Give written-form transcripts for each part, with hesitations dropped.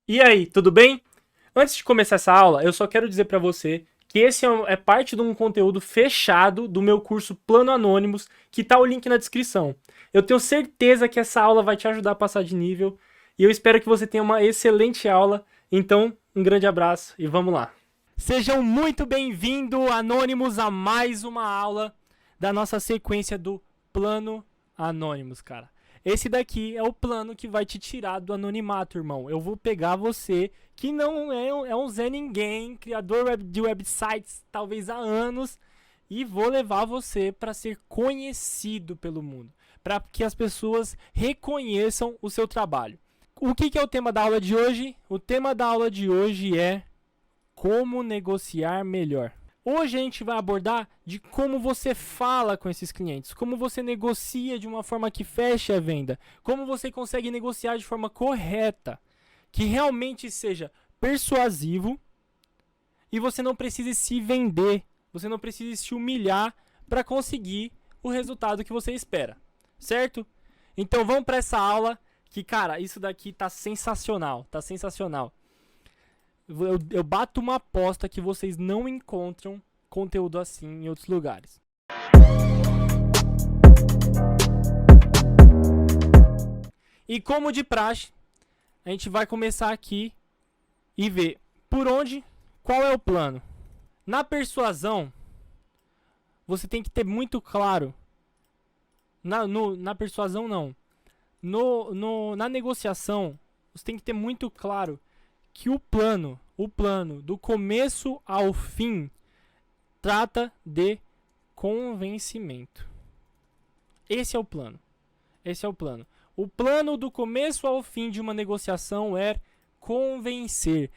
E aí, tudo bem? Antes de começar essa aula, eu só quero dizer para você que esse é parte de um conteúdo fechado do meu curso Plano Anônimos, que tá o link na descrição. Eu tenho certeza que essa aula vai te ajudar a passar de nível e eu espero que você tenha uma excelente aula. Então, um grande abraço e vamos lá. Sejam muito bem-vindos, Anônimos, a mais uma aula da nossa sequência do Plano Anônimos, cara. Esse daqui é o plano que vai te tirar do anonimato, irmão. Eu vou pegar você, que não é um Zé Ninguém, criador de websites talvez há anos, e vou levar você para ser conhecido pelo mundo, para que as pessoas reconheçam o seu trabalho. O que é o tema da aula de hoje? O tema da aula de hoje é como negociar melhor. Hoje a gente vai abordar de como você fala com esses clientes, como você negocia de uma forma que feche a venda, como você consegue negociar de forma correta, que realmente seja persuasivo e você não precise se vender, você não precise se humilhar para conseguir o resultado que você espera, certo? Então vamos para essa aula que, cara, isso daqui tá sensacional, tá sensacional. Eu bato uma aposta que vocês não encontram conteúdo assim em outros lugares. E como de praxe, a gente vai começar aqui e ver por onde, qual é o plano. Na persuasão, você tem que ter muito claro. Na persuasão, não. Na negociação, você tem que ter muito claro que o plano, do começo ao fim, trata de convencimento. Esse é o plano. Esse é o plano. O plano do começo ao fim de uma negociação é convencer.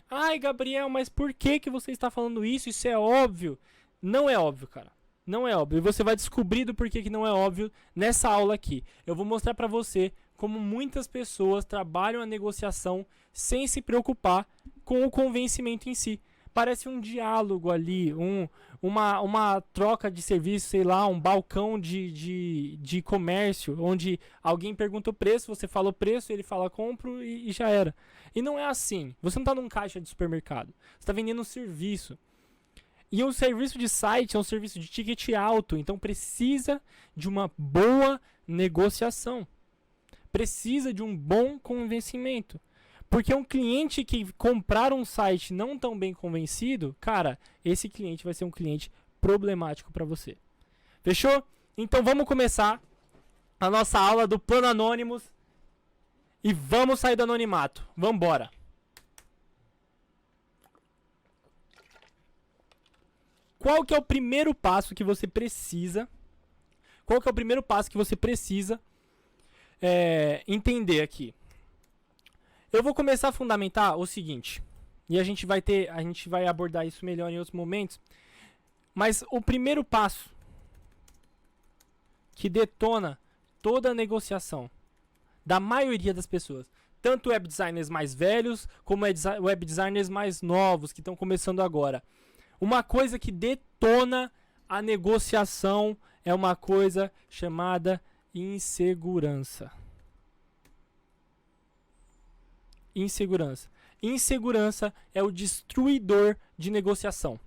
Ai, Gabriel, mas por que você está falando isso? Isso é óbvio. Não é óbvio, cara. Não é óbvio. E você vai descobrir do porquê que não é óbvio nessa aula aqui. Eu vou mostrar para você como muitas pessoas trabalham a negociação sem se preocupar com o convencimento em si. Parece um diálogo ali, uma troca de serviço, sei lá, um balcão de comércio, onde alguém pergunta o preço, você fala o preço, ele fala compro e já era. E não é assim. Você não está num caixa de supermercado. Você está vendendo um serviço. E um serviço de site é um serviço de ticket alto, então precisa de uma boa negociação. Precisa de um bom convencimento. Porque um cliente que comprar um site não tão bem convencido, cara, esse cliente vai ser um cliente problemático para você. Fechou? Então vamos começar a nossa aula do Plano Anônimos e vamos sair do anonimato. Vamos embora. Qual que é o primeiro passo que você precisa? Qual que é o primeiro passo que você precisa entender aqui? Eu vou começar a fundamentar o seguinte, e a gente vai abordar isso melhor em outros momentos, mas o primeiro passo que detona toda a negociação da maioria das pessoas, tanto web designers mais velhos como web designers mais novos que estão começando agora, uma coisa que detona a negociação é uma coisa chamada insegurança. Insegurança. Insegurança é o destruidor de negociação.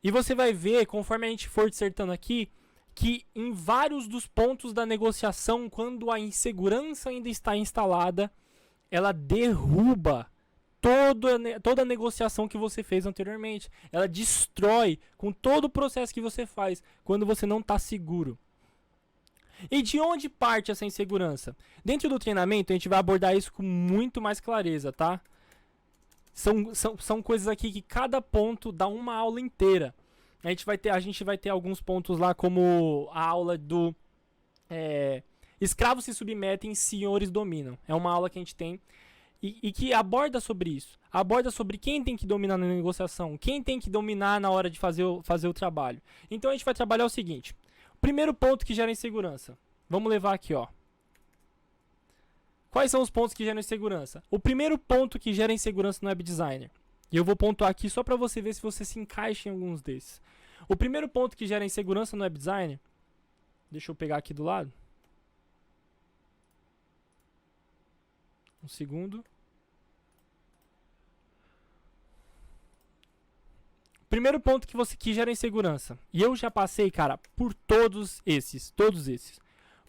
E você vai ver, conforme a gente for dissertando aqui, que em vários dos pontos da negociação, quando a insegurança ainda está instalada, ela derruba toda a negociação que você fez anteriormente. Ela destrói com todo o processo que você faz quando você não está seguro. E de onde parte essa insegurança? Dentro do treinamento, a gente vai abordar isso com muito mais clareza, tá? São coisas aqui que cada ponto dá uma aula inteira. A gente vai ter alguns pontos lá, como a aula do escravos se submetem, senhores dominam. É uma aula que a gente tem e que aborda sobre isso. Aborda sobre quem tem que dominar na negociação, quem tem que dominar na hora de fazer o trabalho. Então a gente vai trabalhar o seguinte. Primeiro ponto que gera insegurança. Vamos levar aqui, ó. Quais são os pontos que geram insegurança? O primeiro ponto que gera insegurança no web designer. E eu vou pontuar aqui só para você ver se você se encaixa em alguns desses. O primeiro ponto que gera insegurança no web designer. Deixa eu pegar aqui do lado. Um segundo. Primeiro ponto que gera insegurança. E eu já passei, cara, por todos esses.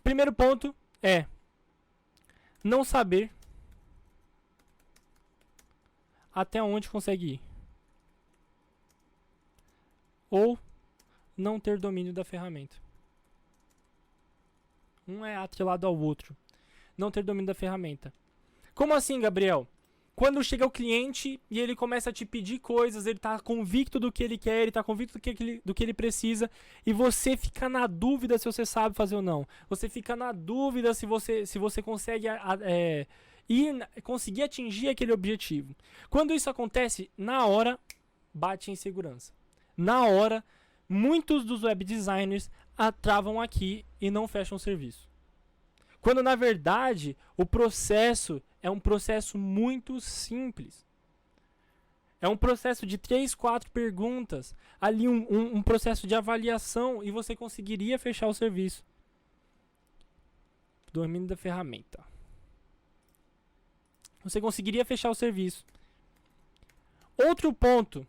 Primeiro ponto é não saber até onde consegue ir. Ou não ter domínio da ferramenta. Um é atrelado ao outro. Não ter domínio da ferramenta. Como assim, Gabriel? Quando chega o cliente e ele começa a te pedir coisas, ele tá convicto do que ele quer, ele tá convicto do que ele precisa, e você fica na dúvida se você sabe fazer ou não. Você fica na dúvida se você consegue conseguir atingir aquele objetivo. Quando isso acontece, na hora, bate a insegurança. Na hora, muitos dos web designers travam aqui e não fecham o serviço. Quando, na verdade, o processo é um processo muito simples. É um processo de 3, 4 perguntas. Ali um processo de avaliação e você conseguiria fechar o serviço. Domínio da ferramenta. Você conseguiria fechar o serviço. Outro ponto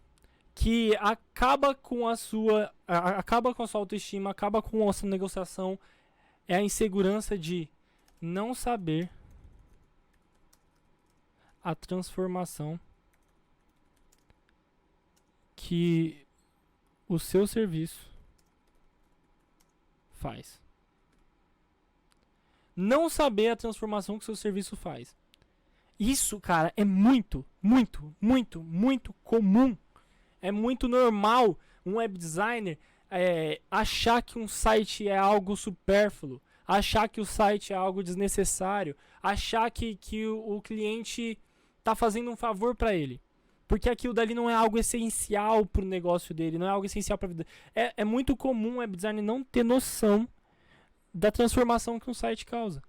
que acaba com a sua autoestima, acaba com a sua negociação, é a insegurança de não saber a transformação que o seu serviço faz. Não saber a transformação que o seu serviço faz. Isso, cara, é muito, muito, muito, muito comum. É muito normal um web designer achar que um site é algo supérfluo, achar que o site é algo desnecessário, achar que o cliente está fazendo um favor para ele. Porque aquilo dali não é algo essencial para o negócio dele, não é algo essencial para a vida. É muito comum o web designer não ter noção da transformação que um site causa.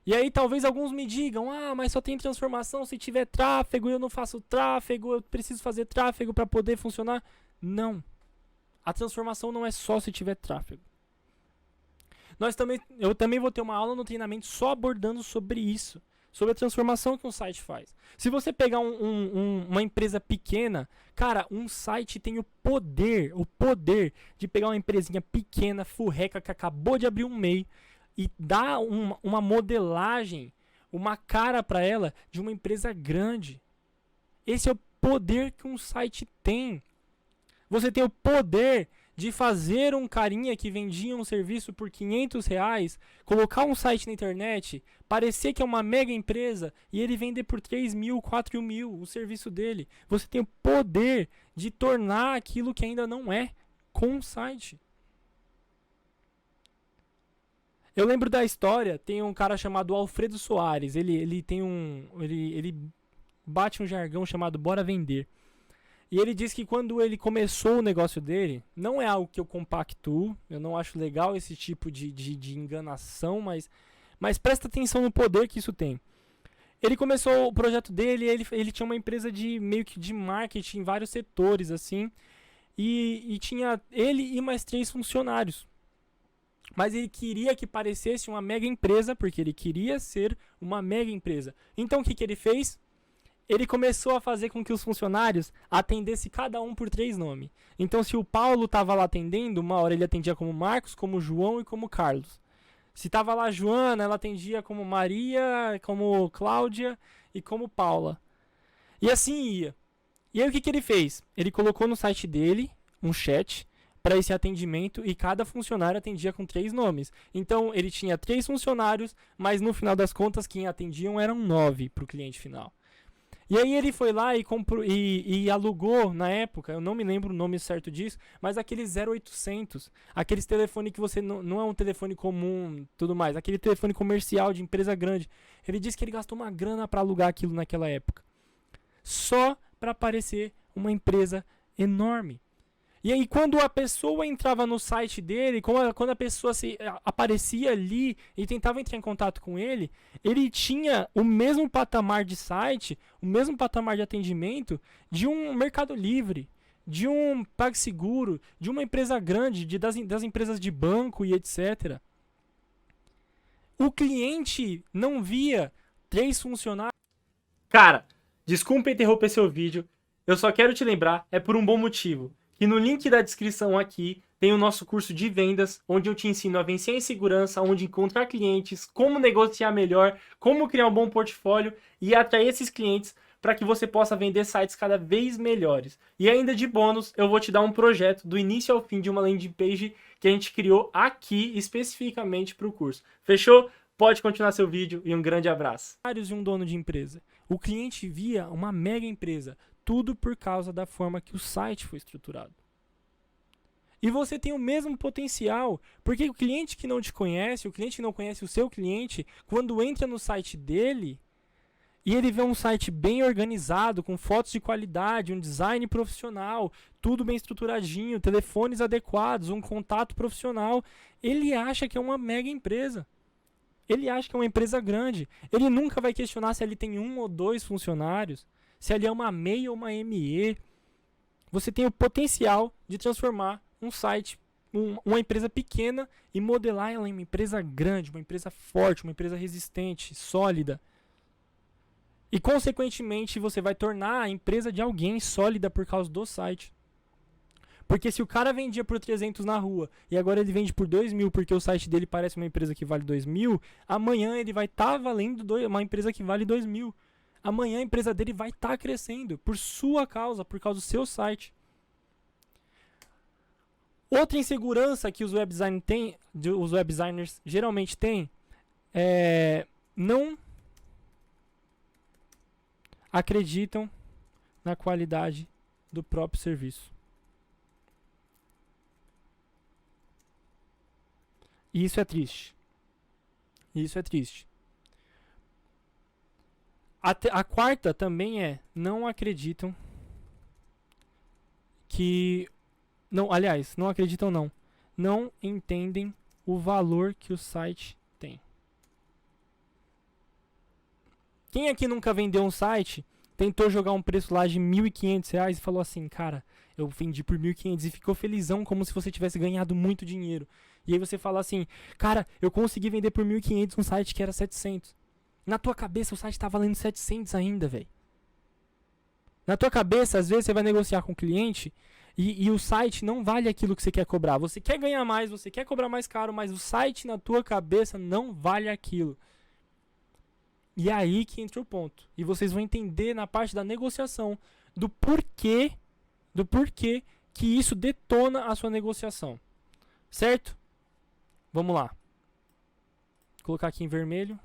E aí talvez alguns me digam, mas só tem transformação se tiver tráfego, eu não faço tráfego, eu preciso fazer tráfego para poder funcionar. Não. A transformação não é só se tiver tráfego. Eu também vou ter uma aula no treinamento só abordando sobre isso, sobre a transformação que um site faz. Se você pegar uma empresa pequena, cara, um site tem o poder de pegar uma empresinha pequena, furreca, que acabou de abrir um MEI, e dar uma modelagem, uma cara para ela de uma empresa grande. Esse é o poder que um site tem. Você tem o poder de fazer um carinha que vendia um serviço por R$500, colocar um site na internet, parecer que é uma mega empresa e ele vender por 3 mil, 4 mil o serviço dele. Você tem o poder de tornar aquilo que ainda não é com um site. Eu lembro da história, tem um cara chamado Alfredo Soares, ele bate um jargão chamado Bora Vender. E ele diz que quando ele começou o negócio dele, não é algo que eu compactuo, eu não acho legal esse tipo de enganação, mas presta atenção no poder que isso tem. Ele começou o projeto dele, ele tinha uma empresa meio que de marketing em vários setores, assim, e tinha ele e mais 3 funcionários. Mas ele queria que parecesse uma mega empresa, porque ele queria ser uma mega empresa. Então o que ele fez? Ele começou a fazer com que os funcionários atendessem cada um por 3 nomes. Então se o Paulo estava lá atendendo, uma hora ele atendia como Marcos, como João e como Carlos. Se estava lá a Joana, ela atendia como Maria, como Cláudia e como Paula. E assim ia. E aí o que ele fez? Ele colocou no site dele um chat para esse atendimento e cada funcionário atendia com 3 nomes. Então ele tinha 3 funcionários, mas no final das contas quem atendiam eram 9 para o cliente final. E aí ele foi lá e comprou e alugou na época, eu não me lembro o nome certo disso, mas aqueles 0800, aqueles telefones que você não é um telefone comum, tudo mais, aquele telefone comercial de empresa grande. Ele disse que ele gastou uma grana para alugar aquilo naquela época, só para parecer uma empresa enorme. E aí quando a pessoa entrava no site dele, quando a pessoa aparecia ali e tentava entrar em contato com ele, ele tinha o mesmo patamar de site, o mesmo patamar de atendimento de um Mercado Livre, de um PagSeguro, de uma empresa grande, das empresas de banco e etc. O cliente não via 3 funcionários. Cara, desculpa interromper seu vídeo. eu só quero te lembrar, é por um bom motivo, que no link da descrição aqui tem o nosso curso de vendas, onde eu te ensino a vencer em segurança, onde encontrar clientes, como negociar melhor, como criar um bom portfólio e atrair esses clientes para que você possa vender sites cada vez melhores. E ainda de bônus, eu vou te dar um projeto do início ao fim de uma landing page que a gente criou aqui especificamente para o curso. Fechou? Pode continuar seu vídeo e um grande abraço. De um dono de empresa. O cliente via uma mega empresa, tudo por causa da forma que o site foi estruturado. E você tem o mesmo potencial, porque o cliente que não te conhece, o cliente que não conhece o seu cliente, quando entra no site dele e ele vê um site bem organizado, com fotos de qualidade, um design profissional, tudo bem estruturadinho, telefones adequados, um contato profissional, ele acha que é uma mega empresa. Ele acha que é uma empresa grande. Ele nunca vai questionar se ele tem 1 ou 2 funcionários, se ele é uma MEI ou uma ME. Você tem o potencial de transformar um site, uma empresa pequena e modelar ela em uma empresa grande, uma empresa forte, uma empresa resistente, sólida. E, consequentemente, você vai tornar a empresa de alguém sólida por causa do site. Porque se o cara vendia por 300 na rua e agora ele vende por 2.000 porque o site dele parece uma empresa que vale 2.000, amanhã ele vai estar valendo uma empresa que vale 2.000. Amanhã a empresa dele vai estar crescendo por sua causa, por causa do seu site. Outra insegurança que os web designers geralmente têm é não acreditam na qualidade do próprio serviço. E isso é triste. Isso é triste. A quarta também é, não acreditam que... Não, aliás, não acreditam não. Não entendem o valor que o site tem. Quem aqui nunca vendeu um site, tentou jogar um preço lá de R$1.500 e falou assim, cara, eu vendi por 1.500 e ficou felizão como se você tivesse ganhado muito dinheiro. E aí você fala assim, cara, eu consegui vender por 1.500 um site que era 700. Na tua cabeça o site tá valendo 700 ainda, velho. Na tua cabeça, às vezes você vai negociar com o cliente e o site não vale aquilo que você quer cobrar. Você quer ganhar mais, você quer cobrar mais caro, mas o site na tua cabeça não vale aquilo. E é aí que entra o ponto. E vocês vão entender na parte da negociação do porquê que isso detona a sua negociação. Certo? Vamos lá. Vou colocar aqui em vermelho.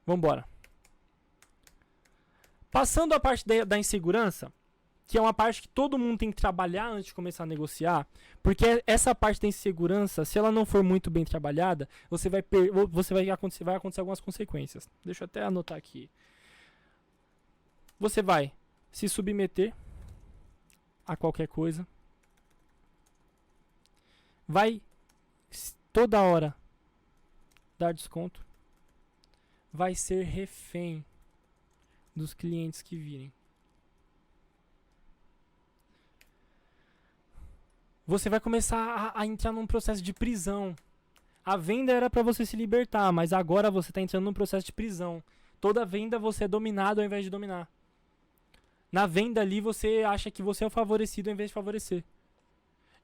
Vamos embora. Passando a parte da insegurança, que é uma parte que todo mundo tem que trabalhar antes de começar a negociar, porque essa parte da insegurança, se ela não for muito bem trabalhada, vai acontecer algumas consequências. Deixa eu até anotar aqui. Você vai se submeter a qualquer coisa, vai toda hora dar desconto, vai ser refém dos clientes que virem. Você vai começar a entrar num processo de prisão. A venda era para você se libertar, mas agora você está entrando num processo de prisão. Toda venda você é dominado ao invés de dominar. Na venda ali você acha que você é o favorecido ao invés de favorecer.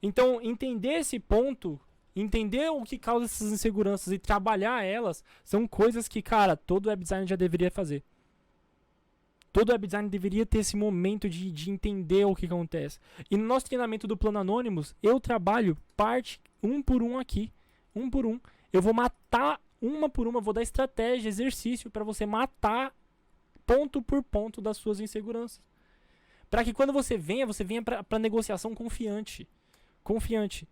Então, entender esse ponto, entender o que causa essas inseguranças e trabalhar elas, são coisas que, cara, todo web designer já deveria fazer. Todo web designer deveria ter esse momento de entender o que acontece. E no nosso treinamento do Plano Anônimos, eu trabalho parte um por um aqui. Um por um. Eu vou matar uma por uma, vou dar estratégia, exercício para você matar ponto por ponto das suas inseguranças. Para que quando você venha para negociação confiante. Confiante.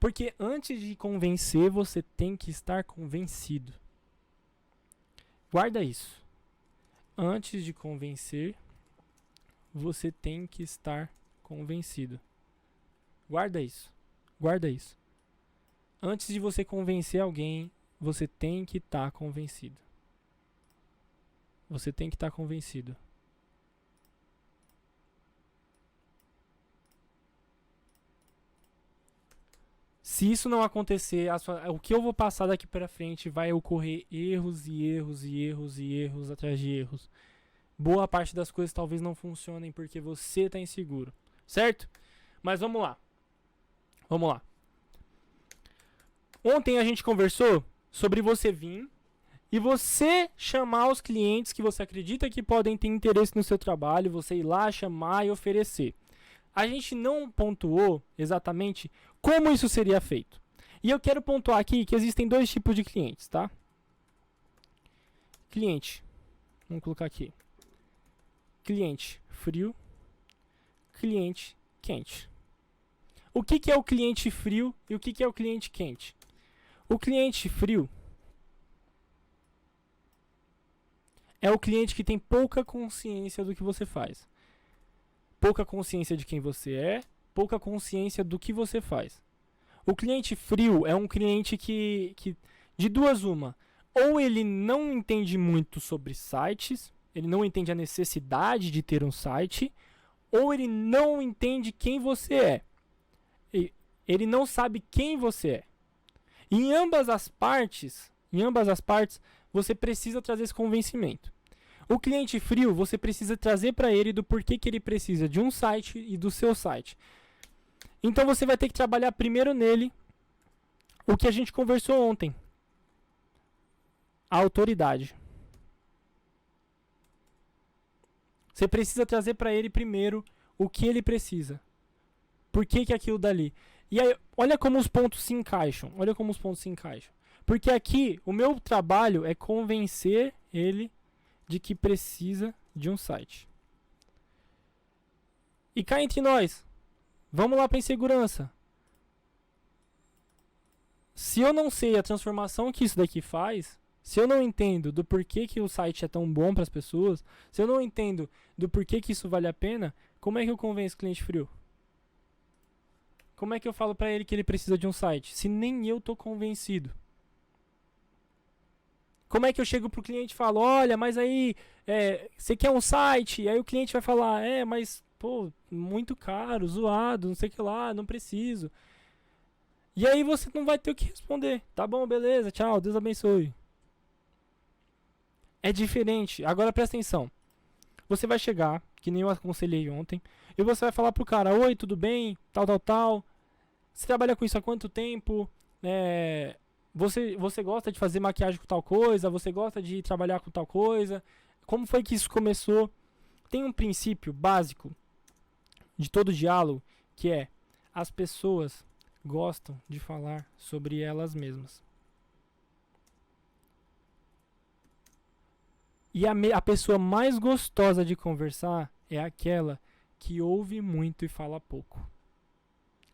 Porque antes de convencer, você tem que estar convencido. Guarda isso. Antes de convencer, você tem que estar convencido. Guarda isso. Guarda isso. Antes de você convencer alguém, você tem que estar convencido. Você tem que estar convencido. Se isso não acontecer, o que eu vou passar daqui para frente vai ocorrer erros e erros e erros e erros atrás de erros. boa parte das coisas talvez não funcionem porque você está inseguro, certo? Mas vamos lá. Vamos lá. Ontem a gente conversou sobre você vir e você chamar os clientes que você acredita que podem ter interesse no seu trabalho, você ir lá, chamar e oferecer. A gente não pontuou exatamente como isso seria feito. E eu quero pontuar aqui que existem dois tipos de clientes, tá? Cliente. Vamos colocar aqui. Cliente frio. Cliente quente. O que é o cliente frio e o que é o cliente quente? O cliente frio é o cliente que tem pouca consciência do que você faz. Pouca consciência de quem você é, pouca consciência do que você faz. O cliente frio é um cliente que de duas uma. Ou ele não entende muito sobre sites, ele não entende a necessidade de ter um site, ou ele não entende quem você é. Ele não sabe quem você é. E em ambas as partes, você precisa trazer esse convencimento. O cliente frio, você precisa trazer para ele do porquê que ele precisa de um site e do seu site. Então você vai ter que trabalhar primeiro nele o que a gente conversou ontem. A autoridade. Você precisa trazer para ele primeiro o que ele precisa. Por que aquilo dali? E aí, olha como os pontos se encaixam. Porque aqui, o meu trabalho é convencer ele de que precisa de um site. E cá entre nós, vamos lá para insegurança. Se eu não sei a transformação que isso daqui faz, se eu não entendo do porquê que o site é tão bom para as pessoas, se eu não entendo do porquê que isso vale a pena, como é que eu convenço o cliente frio? Como é que eu falo para ele que ele precisa de um site, se nem eu tô convencido? Como é que eu chego pro cliente e falo, olha, mas aí, você quer um site? E aí o cliente vai falar, mas, pô, muito caro, zoado, não sei o que lá, não preciso. E aí você não vai ter o que responder. Tá bom, beleza, tchau, Deus abençoe. É diferente. Agora presta atenção. Você vai chegar, que nem eu aconselhei ontem, e você vai falar pro cara, oi, tudo bem? Tal. Você trabalha com isso há quanto tempo? Você gosta de fazer maquiagem com tal coisa? Você gosta de trabalhar com tal coisa? Como foi que isso começou? Tem um princípio básico de todo diálogo, que é, as pessoas gostam de falar sobre elas mesmas. E a pessoa mais gostosa de conversar é aquela que ouve muito e fala pouco.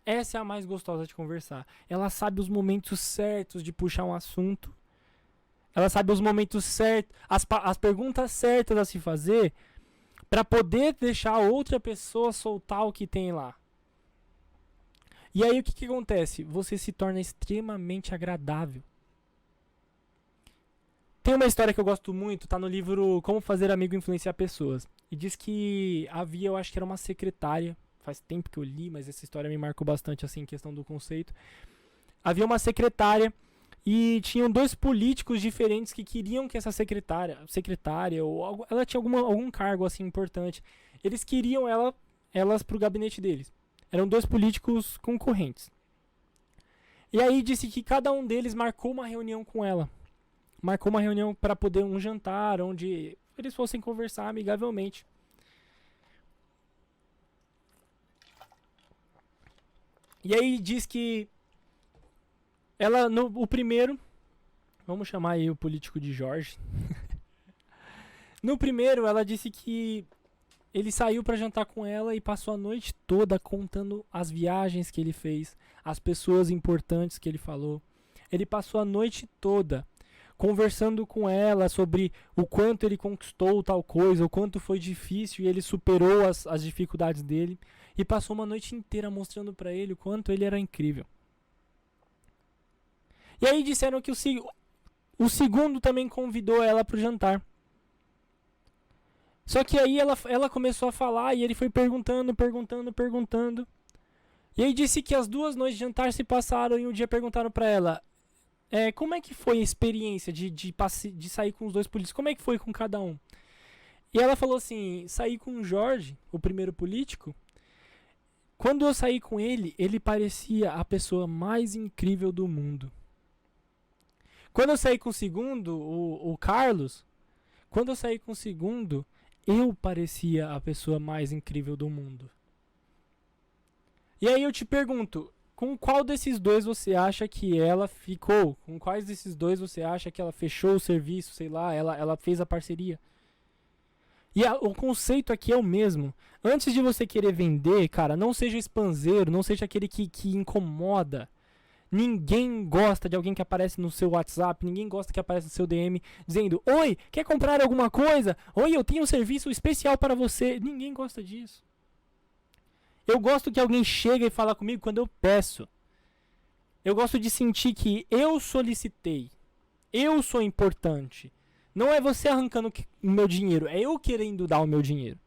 Essa é a mais gostosa de conversar. Ela sabe os momentos certos de puxar um assunto. Ela sabe os momentos certos, as perguntas certas a se fazer para poder deixar a outra pessoa soltar o que tem lá. E aí o que acontece? Você se torna extremamente agradável. Tem uma história que eu gosto muito, tá no livro Como Fazer Amigo e Influenciar Pessoas. E diz que havia, eu acho que era uma secretária, faz tempo que eu li, mas essa história me marcou bastante assim, em questão do conceito. Havia uma secretária e tinham dois políticos diferentes que queriam que essa secretária ou ela tinha algum cargo assim importante. Eles queriam elas pro gabinete deles. Eram dois políticos concorrentes. E aí disse que cada um deles marcou uma reunião com ela. Marcou uma reunião para poder um jantar, onde eles fossem conversar amigavelmente. E aí diz que ela, o primeiro, vamos chamar aí o político de Jorge. No primeiro, ela disse que ele saiu para jantar com ela e passou a noite toda contando as viagens que ele fez, as pessoas importantes que ele falou. Ele passou a noite toda conversando com ela sobre o quanto ele conquistou tal coisa, o quanto foi difícil e ele superou as dificuldades dele. E passou uma noite inteira mostrando para ele o quanto ele era incrível. E aí disseram que o segundo também convidou ela para o jantar. Só que aí ela começou a falar e ele foi perguntando. E aí disse que as 2 noites de jantar se passaram e um dia perguntaram para ela, como é que foi a experiência de sair com os dois políticos? Como é que foi com cada um? E ela falou assim, saí com o Jorge, o primeiro político. Quando eu saí com ele, ele parecia a pessoa mais incrível do mundo. Quando eu saí com o segundo, o Carlos, quando eu saí com o segundo, eu parecia a pessoa mais incrível do mundo. E aí eu te pergunto, com qual desses dois você acha que ela ficou? Com quais desses dois você acha que ela fechou o serviço, sei lá, ela fez a parceria? E o conceito aqui é o mesmo. Antes de você querer vender, cara, não seja espanzeiro, não seja aquele que incomoda. Ninguém gosta de alguém que aparece no seu WhatsApp, ninguém gosta que aparece no seu DM dizendo: oi, quer comprar alguma coisa? Oi, eu tenho um serviço especial para você. Ninguém gosta disso. Eu gosto que alguém chega e fala comigo quando eu peço. Eu gosto de sentir que eu solicitei. Eu sou importante. Não é você arrancando o meu dinheiro, é eu querendo dar o meu dinheiro.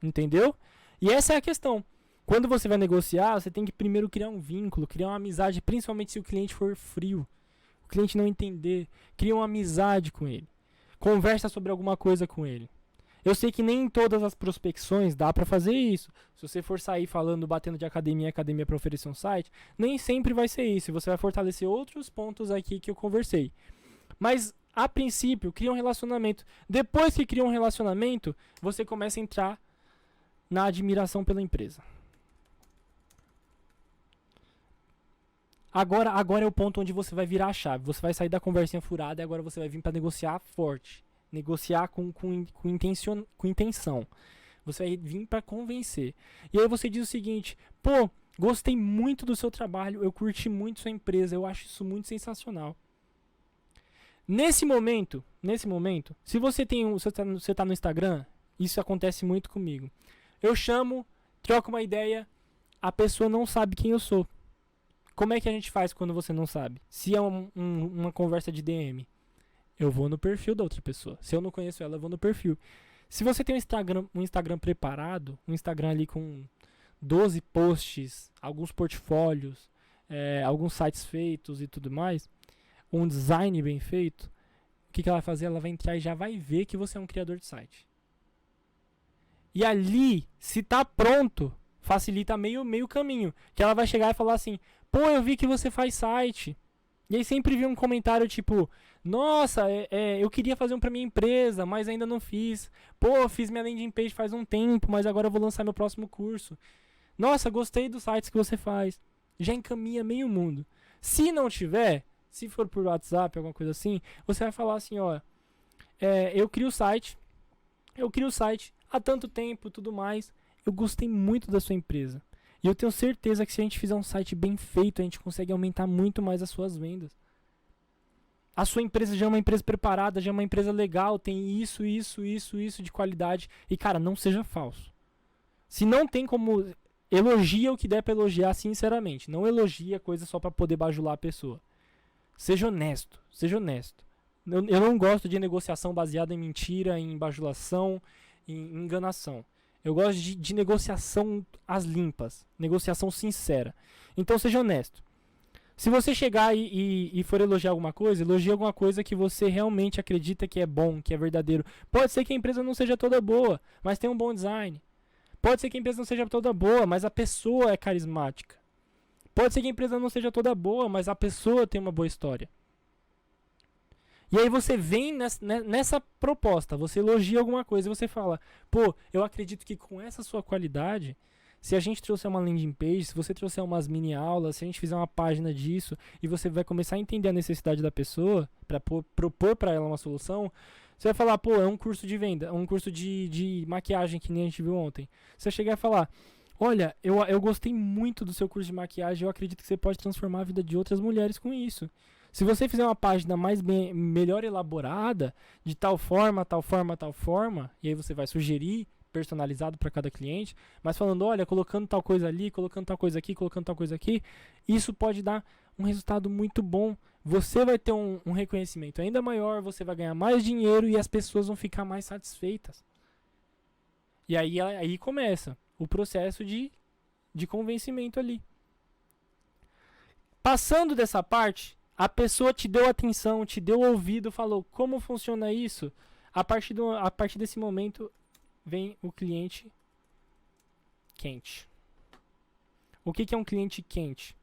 Entendeu? E essa é a questão. Quando você vai negociar, você tem que primeiro criar um vínculo, criar uma amizade, principalmente se o cliente for frio. O cliente não entender. Cria uma amizade com ele. Conversa sobre alguma coisa com ele. Eu sei que nem em todas as prospecções dá pra fazer isso. Se você for sair falando, batendo de academia em academia pra oferecer um site, nem sempre vai ser isso. Você vai fortalecer outros pontos aqui que eu conversei. Mas, a princípio, cria um relacionamento. Depois que cria um relacionamento, você começa a entrar na admiração pela empresa. Agora é o ponto onde você vai virar a chave. Você vai sair da conversinha furada e agora você vai vir para negociar forte. Negociar com intenção. Você vai vir para convencer. E aí você diz o seguinte: pô, gostei muito do seu trabalho, eu curti muito sua empresa, eu acho isso muito sensacional. Nesse momento, se você você tá no Instagram, isso acontece muito comigo. Eu chamo, troco uma ideia, a pessoa não sabe quem eu sou. Como é que a gente faz quando você não sabe? Se é uma conversa de DM, eu vou no perfil da outra pessoa. Se eu não conheço ela, eu vou no perfil. Se você tem um Instagram preparado, um Instagram ali com 12 posts, alguns portfólios, alguns sites feitos e tudo mais, um design bem feito, o que ela vai fazer? Ela vai entrar e já vai ver que você é um criador de site. E ali, se tá pronto, facilita meio caminho. Que ela vai chegar e falar assim: pô, eu vi que você faz site. E aí sempre vi um comentário tipo: nossa, eu queria fazer um pra minha empresa, mas ainda não fiz. Pô, fiz minha landing page faz um tempo, mas agora eu vou lançar meu próximo curso. Nossa, gostei dos sites que você faz. Já encaminha meio mundo. Se não tiver, se for por WhatsApp, alguma coisa assim, você vai falar assim: ó, eu crio o site há tanto tempo, tudo mais. Eu gostei muito da sua empresa. E eu tenho certeza que se a gente fizer um site bem feito, a gente consegue aumentar muito mais as suas vendas. A sua empresa já é uma empresa preparada, já é uma empresa legal, tem isso de qualidade. E, cara, não seja falso. Se não tem como, elogia o que der pra elogiar sinceramente. Não elogia coisa só pra poder bajular a pessoa. Seja honesto, Eu não gosto de negociação baseada em mentira, em bajulação, em enganação. Eu gosto de negociação às limpas, negociação sincera. Então seja honesto. Se você chegar e for elogiar alguma coisa, elogie alguma coisa que você realmente acredita que é bom, que é verdadeiro. Pode ser que a empresa não seja toda boa, mas tem um bom design. Pode ser que a empresa não seja toda boa, mas a pessoa é carismática. Pode ser que a empresa não seja toda boa, mas a pessoa tem uma boa história. E aí você vem nessa proposta, você elogia alguma coisa e você fala: pô, eu acredito que com essa sua qualidade, se a gente trouxer uma landing page, se você trouxer umas mini aulas, se a gente fizer uma página disso, e você vai começar a entender a necessidade da pessoa, para propor para ela uma solução, você vai falar: pô, é um curso de venda, um curso de maquiagem que nem a gente viu ontem. Você chegar e falar: olha, eu gostei muito do seu curso de maquiagem, eu acredito que você pode transformar a vida de outras mulheres com isso. Se você fizer uma página melhor elaborada, de tal forma, e aí você vai sugerir, personalizado para cada cliente, mas falando: olha, colocando tal coisa ali, colocando tal coisa aqui, isso pode dar um resultado muito bom. Você vai ter um reconhecimento ainda maior, você vai ganhar mais dinheiro e as pessoas vão ficar mais satisfeitas. E aí começa o processo de convencimento ali. Passando dessa parte, a pessoa te deu atenção, te deu ouvido, falou: como funciona isso? A partir desse momento, vem o cliente quente. O que é um cliente quente?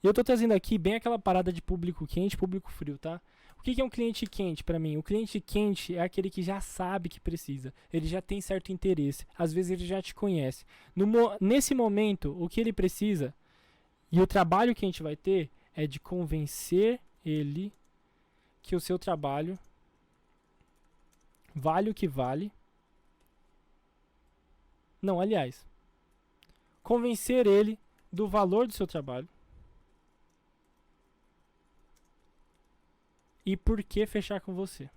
Eu tô trazendo aqui bem aquela parada de público quente, público frio, tá? O que é um cliente quente para mim? O cliente quente é aquele que já sabe que precisa. Ele já tem certo interesse. Às vezes ele já te conhece. Nesse momento, o que ele precisa e o trabalho que a gente vai ter é de convencer ele que o seu trabalho vale o que vale. Não, aliás, convencer ele do valor do seu trabalho. E por que fechar com você?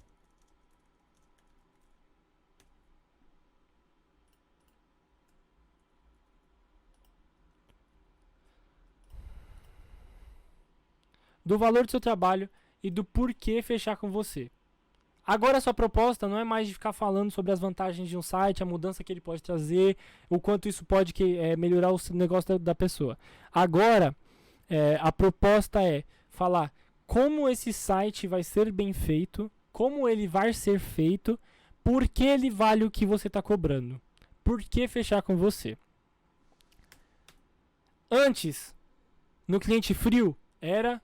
Do valor do seu trabalho e do porquê fechar com você. Agora a sua proposta não é mais de ficar falando sobre as vantagens de um site, a mudança que ele pode trazer, o quanto isso pode melhorar o negócio da pessoa. Agora, a proposta é falar como esse site vai ser bem feito, como ele vai ser feito, por que ele vale o que você está cobrando. Por que fechar com você? Antes, no cliente frio, era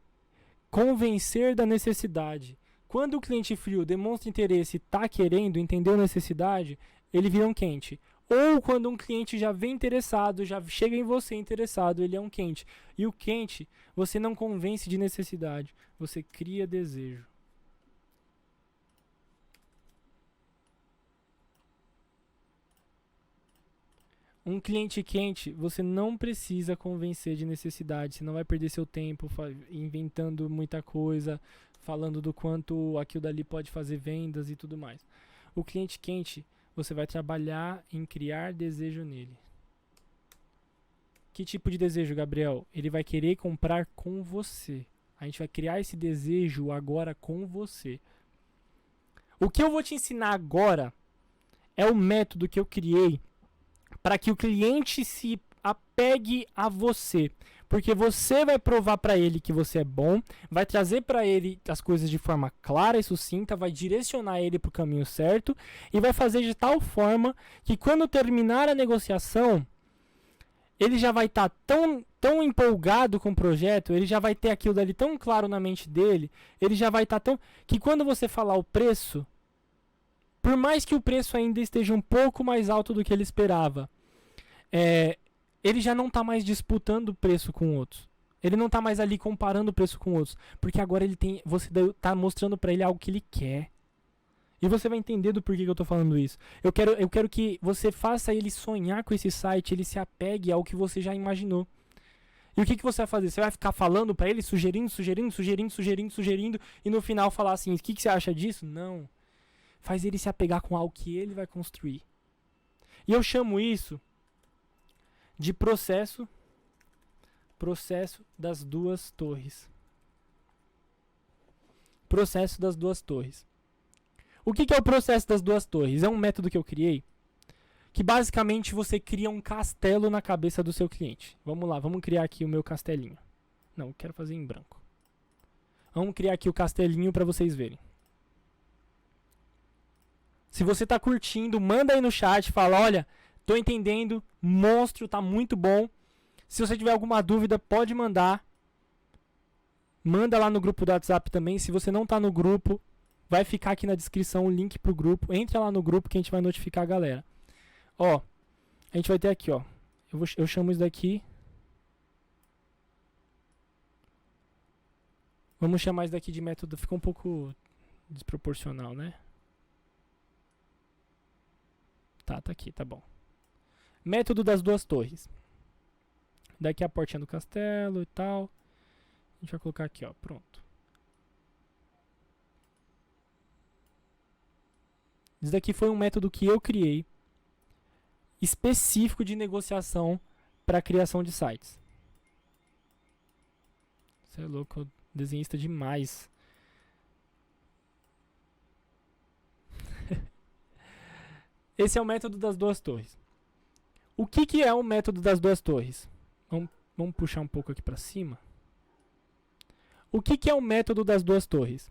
convencer da necessidade. Quando o cliente frio demonstra interesse e está querendo, entendeu a necessidade, ele vira um quente. Ou quando um cliente já vem interessado, já chega em você interessado, ele é um quente. E o quente, você não convence de necessidade, você cria desejo. Um cliente quente, você não precisa convencer de necessidade, você não vai perder seu tempo inventando muita coisa, falando do quanto aquilo dali pode fazer vendas e tudo mais. O cliente quente, você vai trabalhar em criar desejo nele. Que tipo de desejo, Gabriel? Ele vai querer comprar com você. A gente vai criar esse desejo agora com você. O que eu vou te ensinar agora é o método que eu criei para que o cliente se apegue a você. Porque você vai provar para ele que você é bom, vai trazer para ele as coisas de forma clara e sucinta, vai direcionar ele para o caminho certo e vai fazer de tal forma que quando terminar a negociação, ele já vai estar tão empolgado com o projeto, ele já vai ter aquilo dali tão claro na mente dele, ele já vai estar tão... que quando você falar o preço, por mais que o preço ainda esteja um pouco mais alto do que ele esperava, ele já não está mais disputando o preço com outros. Ele não está mais ali comparando o preço com outros. Porque agora você está mostrando para ele algo que ele quer. E você vai entender do porquê que eu estou falando isso. Eu quero que você faça ele sonhar com esse site, ele se apegue ao que você já imaginou. E o que você vai fazer? Você vai ficar falando para ele, sugerindo, e no final falar assim, o que você acha disso? Não. Faz ele se apegar com algo que ele vai construir. E eu chamo isso de processo das duas torres. Processo das duas torres. O que é o processo das duas torres? É um método que eu criei que basicamente você cria um castelo na cabeça do seu cliente. Vamos lá, vamos criar aqui o meu castelinho. Não, eu quero fazer em branco. Vamos criar aqui o castelinho para vocês verem. Se você tá curtindo, manda aí no chat, fala, olha, tô entendendo, monstro, tá muito bom. Se você tiver alguma dúvida, pode mandar. Manda lá no grupo do WhatsApp também. Se você não tá no grupo, vai ficar aqui na descrição o link pro grupo. Entra lá no grupo que a gente vai notificar a galera. Ó, a gente vai ter aqui, ó. Eu chamo isso daqui. Vamos chamar isso daqui de método. Ficou um pouco desproporcional, né? Tá aqui, tá bom. Método das duas torres. Daqui a portinha do castelo e tal. A gente vai colocar aqui, ó. Pronto. Isso daqui foi um método que eu criei específico de negociação para criação de sites. Você é louco, desenhista demais. Esse é o método das duas torres. O que é o método das duas torres? Vamos puxar um pouco aqui para cima. O que é o método das duas torres?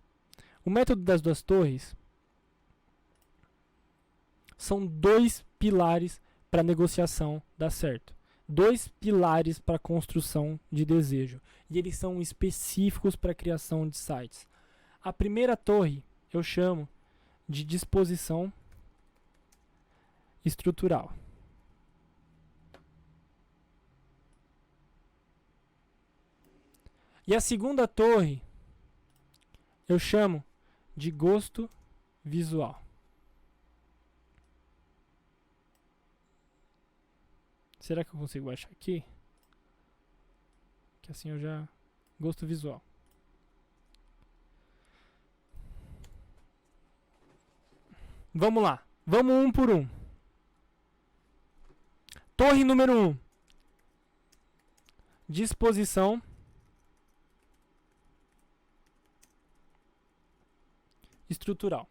O método das duas torres São 2 pilares para negociação dar certo. 2 pilares para construção de desejo. E eles são específicos para a criação de sites. A primeira torre eu chamo de disposição estrutural. E a segunda torre eu chamo de gosto visual. Será que eu consigo baixar aqui? Que assim eu já... Gosto visual. Vamos lá. Vamos um por um. Torre número 1. Disposição estrutural.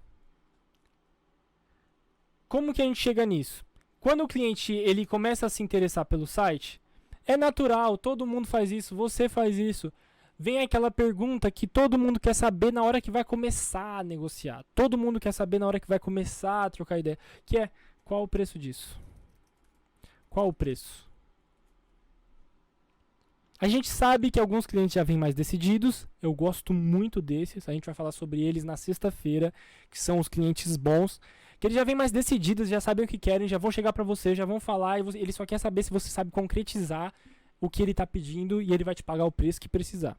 Como que a gente chega nisso? Quando o cliente ele começa a se interessar pelo site, é natural, todo mundo faz isso, você faz isso. Vem aquela pergunta que todo mundo quer saber na hora que vai começar a negociar. Todo mundo quer saber na hora que vai começar a trocar ideia. Que é, qual o preço disso? Qual o preço? A gente sabe que alguns clientes já vêm mais decididos. Eu gosto muito desses. A gente vai falar sobre eles na sexta-feira, que são os clientes bons. Que eles já vêm mais decididos, já sabem o que querem, já vão chegar pra você, já vão falar. E ele só quer saber se você sabe concretizar o que ele tá pedindo e ele vai te pagar o preço que precisar.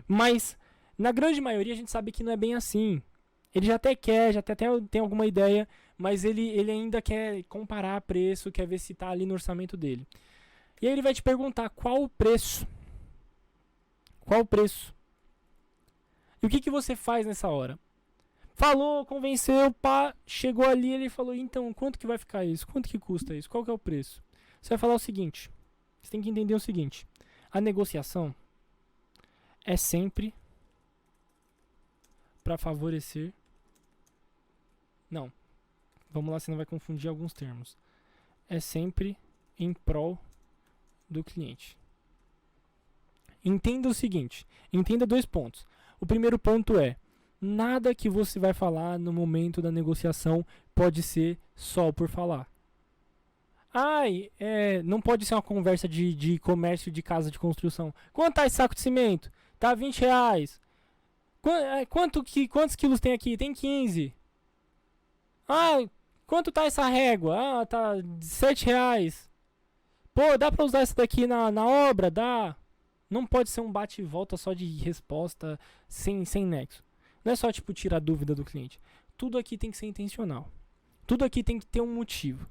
Mas, na grande maioria, a gente sabe que não é bem assim. Ele já até quer, já até tem alguma ideia, mas ele ainda quer comparar preço, quer ver se tá ali no orçamento dele. E aí ele vai te perguntar qual o preço. Qual o preço? E o que você faz nessa hora? Falou, convenceu, pá, chegou ali, ele falou, então, quanto que vai ficar isso? Quanto que custa isso? Qual que é o preço? Você vai falar o seguinte, você tem que entender o seguinte, a negociação é sempre para favorecer... Não, vamos lá, senão vai confundir alguns termos. É sempre em prol do cliente. Entenda o seguinte, entenda 2 pontos. O primeiro ponto é, nada que você vai falar no momento da negociação pode ser só por falar. Não pode ser uma conversa de comércio de casa de construção. Quanto tá esse saco de cimento? Tá R$20. Quantos quilos tem aqui? Tem 15. Quanto tá essa régua? Tá R$7. Pô, dá pra usar essa daqui na obra? Dá. Não pode ser um bate e volta só de resposta sem nexo. Não é só tipo tirar dúvida do cliente. Tudo aqui tem que ser intencional. Tudo aqui tem que ter um motivo.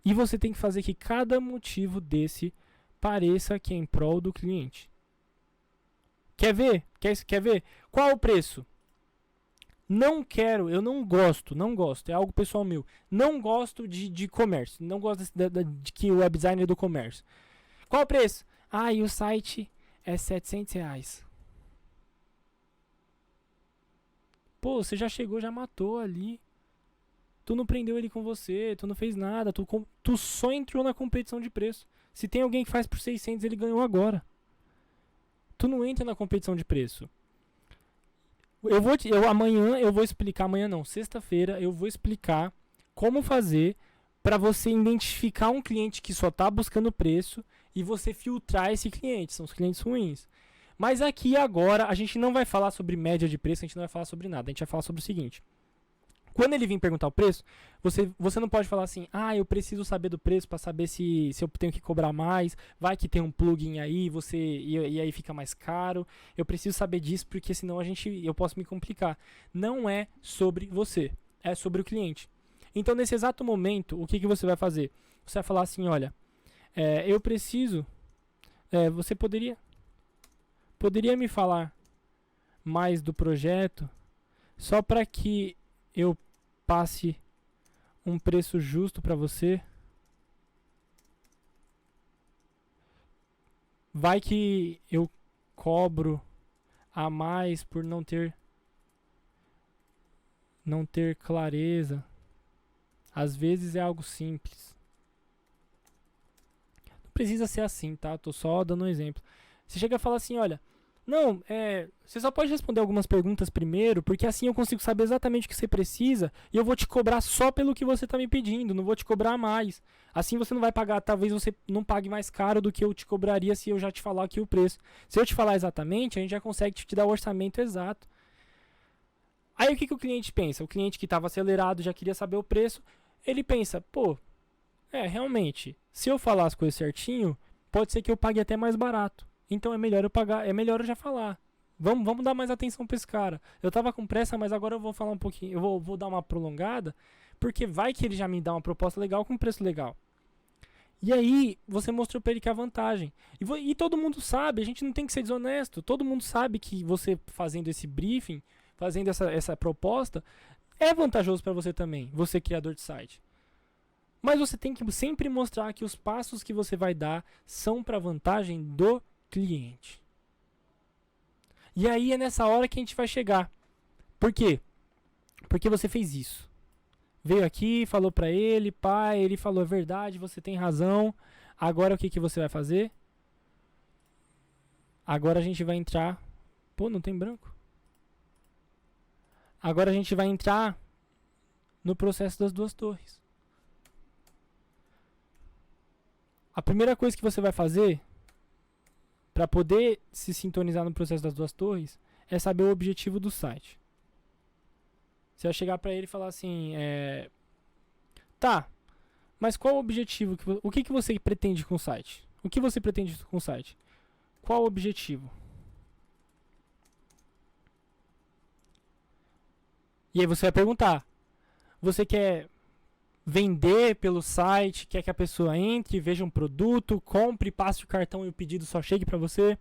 E você tem que fazer que cada motivo desse pareça que é em prol do cliente. Quer ver? Quer ver? Qual o preço? Não quero, eu não gosto, é algo pessoal meu. Não gosto de comércio, não gosto de que o web designer é do comércio. Qual o preço? E o site é R$700. Pô, você já chegou, já matou ali. Tu não prendeu ele com você, tu não fez nada, tu só entrou na competição de preço. Se tem alguém que faz por 600, ele ganhou agora. Tu não entra na competição de preço. Amanhã eu vou explicar, sexta-feira eu vou explicar como fazer para você identificar um cliente que só tá buscando preço e você filtrar esse cliente, são os clientes ruins. Mas aqui agora a gente não vai falar sobre média de preço, a gente não vai falar sobre nada, a gente vai falar sobre o seguinte. Quando ele vir perguntar o preço, você não pode falar assim, eu preciso saber do preço para saber se eu tenho que cobrar mais, vai que tem um plugin aí, e aí fica mais caro, eu preciso saber disso porque senão eu posso me complicar. Não é sobre você, é sobre o cliente. Então nesse exato momento, o que você vai fazer? Você vai falar assim, olha, eu preciso, você poderia me falar mais do projeto só para que eu passe um preço justo para você? Vai que eu cobro a mais por não ter clareza. Às vezes é algo simples. Não precisa ser assim, tá? Tô só dando um exemplo. Você chega a falar assim, olha, Não, você só pode responder algumas perguntas primeiro, porque assim eu consigo saber exatamente o que você precisa e eu vou te cobrar só pelo que você está me pedindo, não vou te cobrar mais. Assim você não vai pagar, talvez você não pague mais caro do que eu te cobraria se eu já te falar aqui o preço. Se eu te falar exatamente, a gente já consegue te dar o orçamento exato. Aí o que o cliente pensa? O cliente que estava acelerado já queria saber o preço, ele pensa, pô, realmente, se eu falar as coisas certinho, pode ser que eu pague até mais barato. Então é melhor eu pagar, é melhor eu já falar. Vamos dar mais atenção pra esse cara. Eu tava com pressa, mas agora eu vou falar um pouquinho. Eu vou dar uma prolongada, porque vai que ele já me dá uma proposta legal com preço legal. E aí, você mostrou pra ele que é a vantagem. E todo mundo sabe, a gente não tem que ser desonesto. Todo mundo sabe que você fazendo esse briefing, fazendo essa proposta, é vantajoso para você também, você criador de site. Mas você tem que sempre mostrar que os passos que você vai dar são para vantagem do cliente. E aí é nessa hora que a gente vai chegar. Por quê? Porque você fez isso. Veio aqui, falou pra ele, pai, ele falou, é verdade, você tem razão. Agora o que você vai fazer? Agora a gente vai entrar... Pô, não tem branco? Agora a gente vai entrar no processo das duas torres. A primeira coisa que você vai fazer para poder se sintonizar no processo das duas torres é saber o objetivo do site. Você vai chegar para ele e falar assim, tá, mas qual o objetivo? O que você pretende com o site? O que você pretende com o site? Qual o objetivo? E aí você vai perguntar, você quer vender pelo site, quer que a pessoa entre, veja um produto, compre, passe o cartão e o pedido só chegue para você,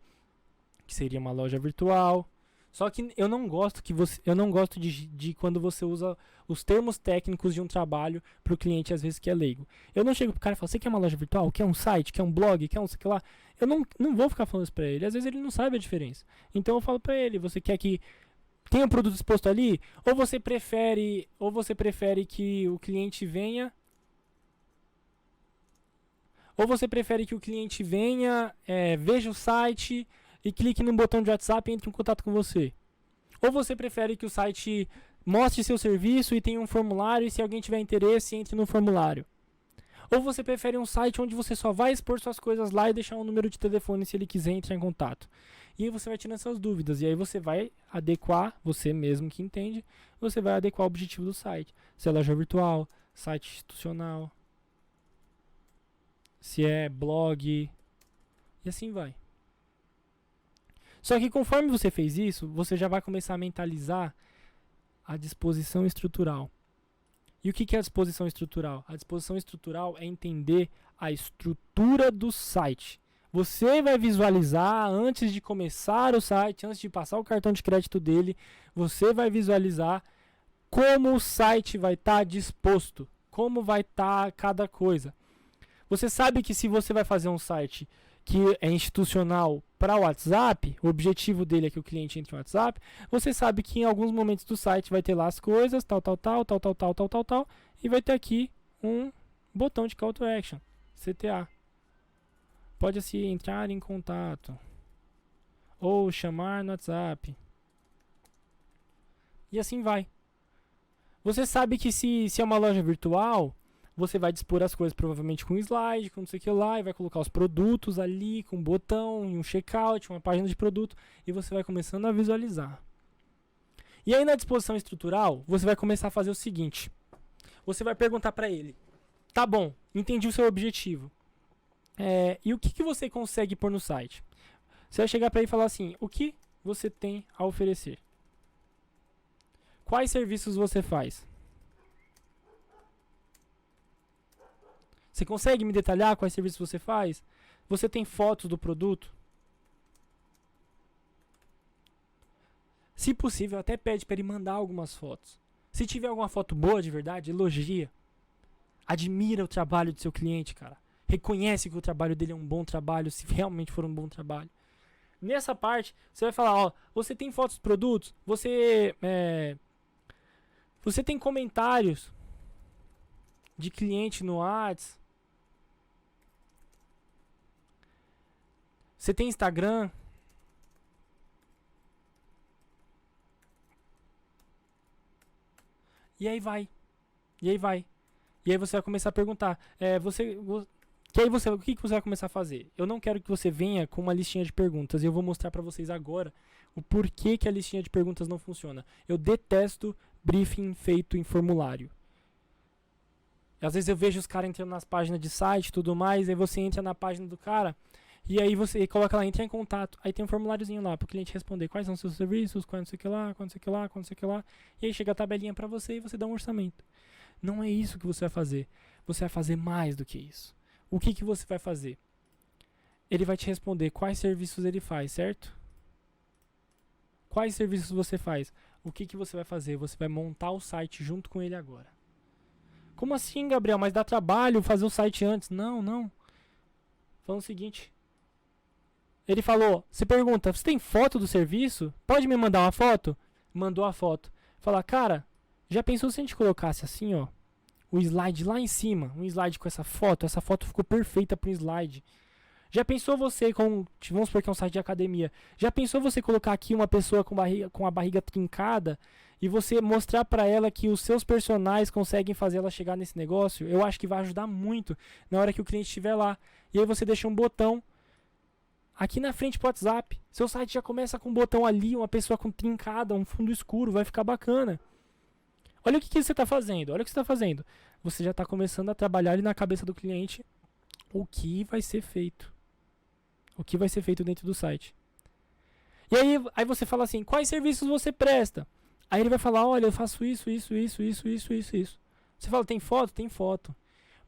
que seria uma loja virtual. Só que eu não gosto de quando você usa os termos técnicos de um trabalho para o cliente às vezes que é leigo. Eu não chego pro cara e falo, você quer uma loja virtual? Quer um site? Quer um blog? Quer um sei lá? Eu não vou ficar falando isso para ele. Às vezes ele não sabe a diferença. Então eu falo para ele, você quer que tem um produto exposto ali? Ou você prefere que o cliente venha? Ou você prefere que o cliente venha, veja o site e clique no botão de WhatsApp e entre em contato com você? Ou você prefere que o site mostre seu serviço e tenha um formulário e se alguém tiver interesse, entre no formulário? Ou você prefere um site onde você só vai expor suas coisas lá e deixar um número de telefone se ele quiser entrar em contato? E aí você vai tirando essas dúvidas. E aí você vai adequar, você mesmo que entende, você vai adequar o objetivo do site. Se é loja virtual, site institucional, se é blog, e assim vai. Só que conforme você fez isso, você já vai começar a mentalizar a disposição estrutural. E o que é a disposição estrutural? A disposição estrutural é entender a estrutura do site. Você vai visualizar antes de começar o site, antes de passar o cartão de crédito dele, você vai visualizar como o site vai estar disposto, como vai estar cada coisa. Você sabe que se você vai fazer um site que é institucional para o WhatsApp, o objetivo dele é que o cliente entre no WhatsApp, você sabe que em alguns momentos do site vai ter lá as coisas, tal, e vai ter aqui um botão de Call to Action, CTA. Pode-se entrar em contato ou chamar no WhatsApp. E assim vai. Você sabe que se é uma loja virtual, você vai dispor as coisas provavelmente com slide, com não sei o que lá, e vai colocar os produtos ali, com um botão, um checkout, uma página de produto, e você vai começando a visualizar. E aí na disposição estrutural, você vai começar a fazer o seguinte. Você vai perguntar para ele, tá bom, entendi o seu objetivo. E o que você consegue pôr no site? Você vai chegar para ele e falar assim, o que você tem a oferecer? Quais serviços você faz? Você consegue me detalhar quais serviços você faz? Você tem fotos do produto? Se possível, até pede para ele mandar algumas fotos. Se tiver alguma foto boa de verdade, elogia. Admira o trabalho do seu cliente, cara. Reconhece que o trabalho dele é um bom trabalho, se realmente for um bom trabalho. Nessa parte, você vai falar, ó, você tem fotos dos produtos? Você tem comentários de cliente no WhatsApp? Você tem Instagram? E aí vai. E aí vai. E aí você vai começar a perguntar. Que aí o que você vai começar a fazer? Eu não quero que você venha com uma listinha de perguntas. E eu vou mostrar pra vocês agora o porquê que a listinha de perguntas não funciona. Eu detesto briefing feito em formulário. Às vezes eu vejo os caras entrando nas páginas de site e tudo mais. Aí você entra na página do cara. E aí você coloca lá, entra em contato. Aí tem um formuláriozinho lá pro cliente responder quais são os seus serviços, qual não sei o que lá, qual não sei o que lá, qual não sei o que lá. E aí chega a tabelinha pra você e você dá um orçamento. Não é isso que você vai fazer. Você vai fazer mais do que isso. O que você vai fazer? Ele vai te responder quais serviços ele faz, certo? Quais serviços você faz? O que você vai fazer? Você vai montar o site junto com ele agora. Como assim, Gabriel? Mas dá trabalho fazer o site antes? Não. Falando o seguinte. Ele falou, você pergunta, você tem foto do serviço? Pode me mandar uma foto? Mandou a foto. Fala, cara, já pensou se a gente colocasse assim, ó, o slide lá em cima, um slide com essa foto ficou perfeita para um slide. Já pensou você vamos supor que é um site de academia, já pensou você colocar aqui uma pessoa com a barriga trincada e você mostrar para ela que os seus personagens conseguem fazer ela chegar nesse negócio? Eu acho que vai ajudar muito na hora que o cliente estiver lá. E aí você deixa um botão aqui na frente pro WhatsApp. Seu site já começa com um botão ali, uma pessoa com trincada, um fundo escuro, vai ficar bacana. Olha o que você está fazendo. Olha o que você está fazendo. Você já está começando a trabalhar ali na cabeça do cliente o que vai ser feito. O que vai ser feito dentro do site. E aí você fala assim, quais serviços você presta? Aí ele vai falar, olha, eu faço isso. Você fala, tem foto? Tem foto.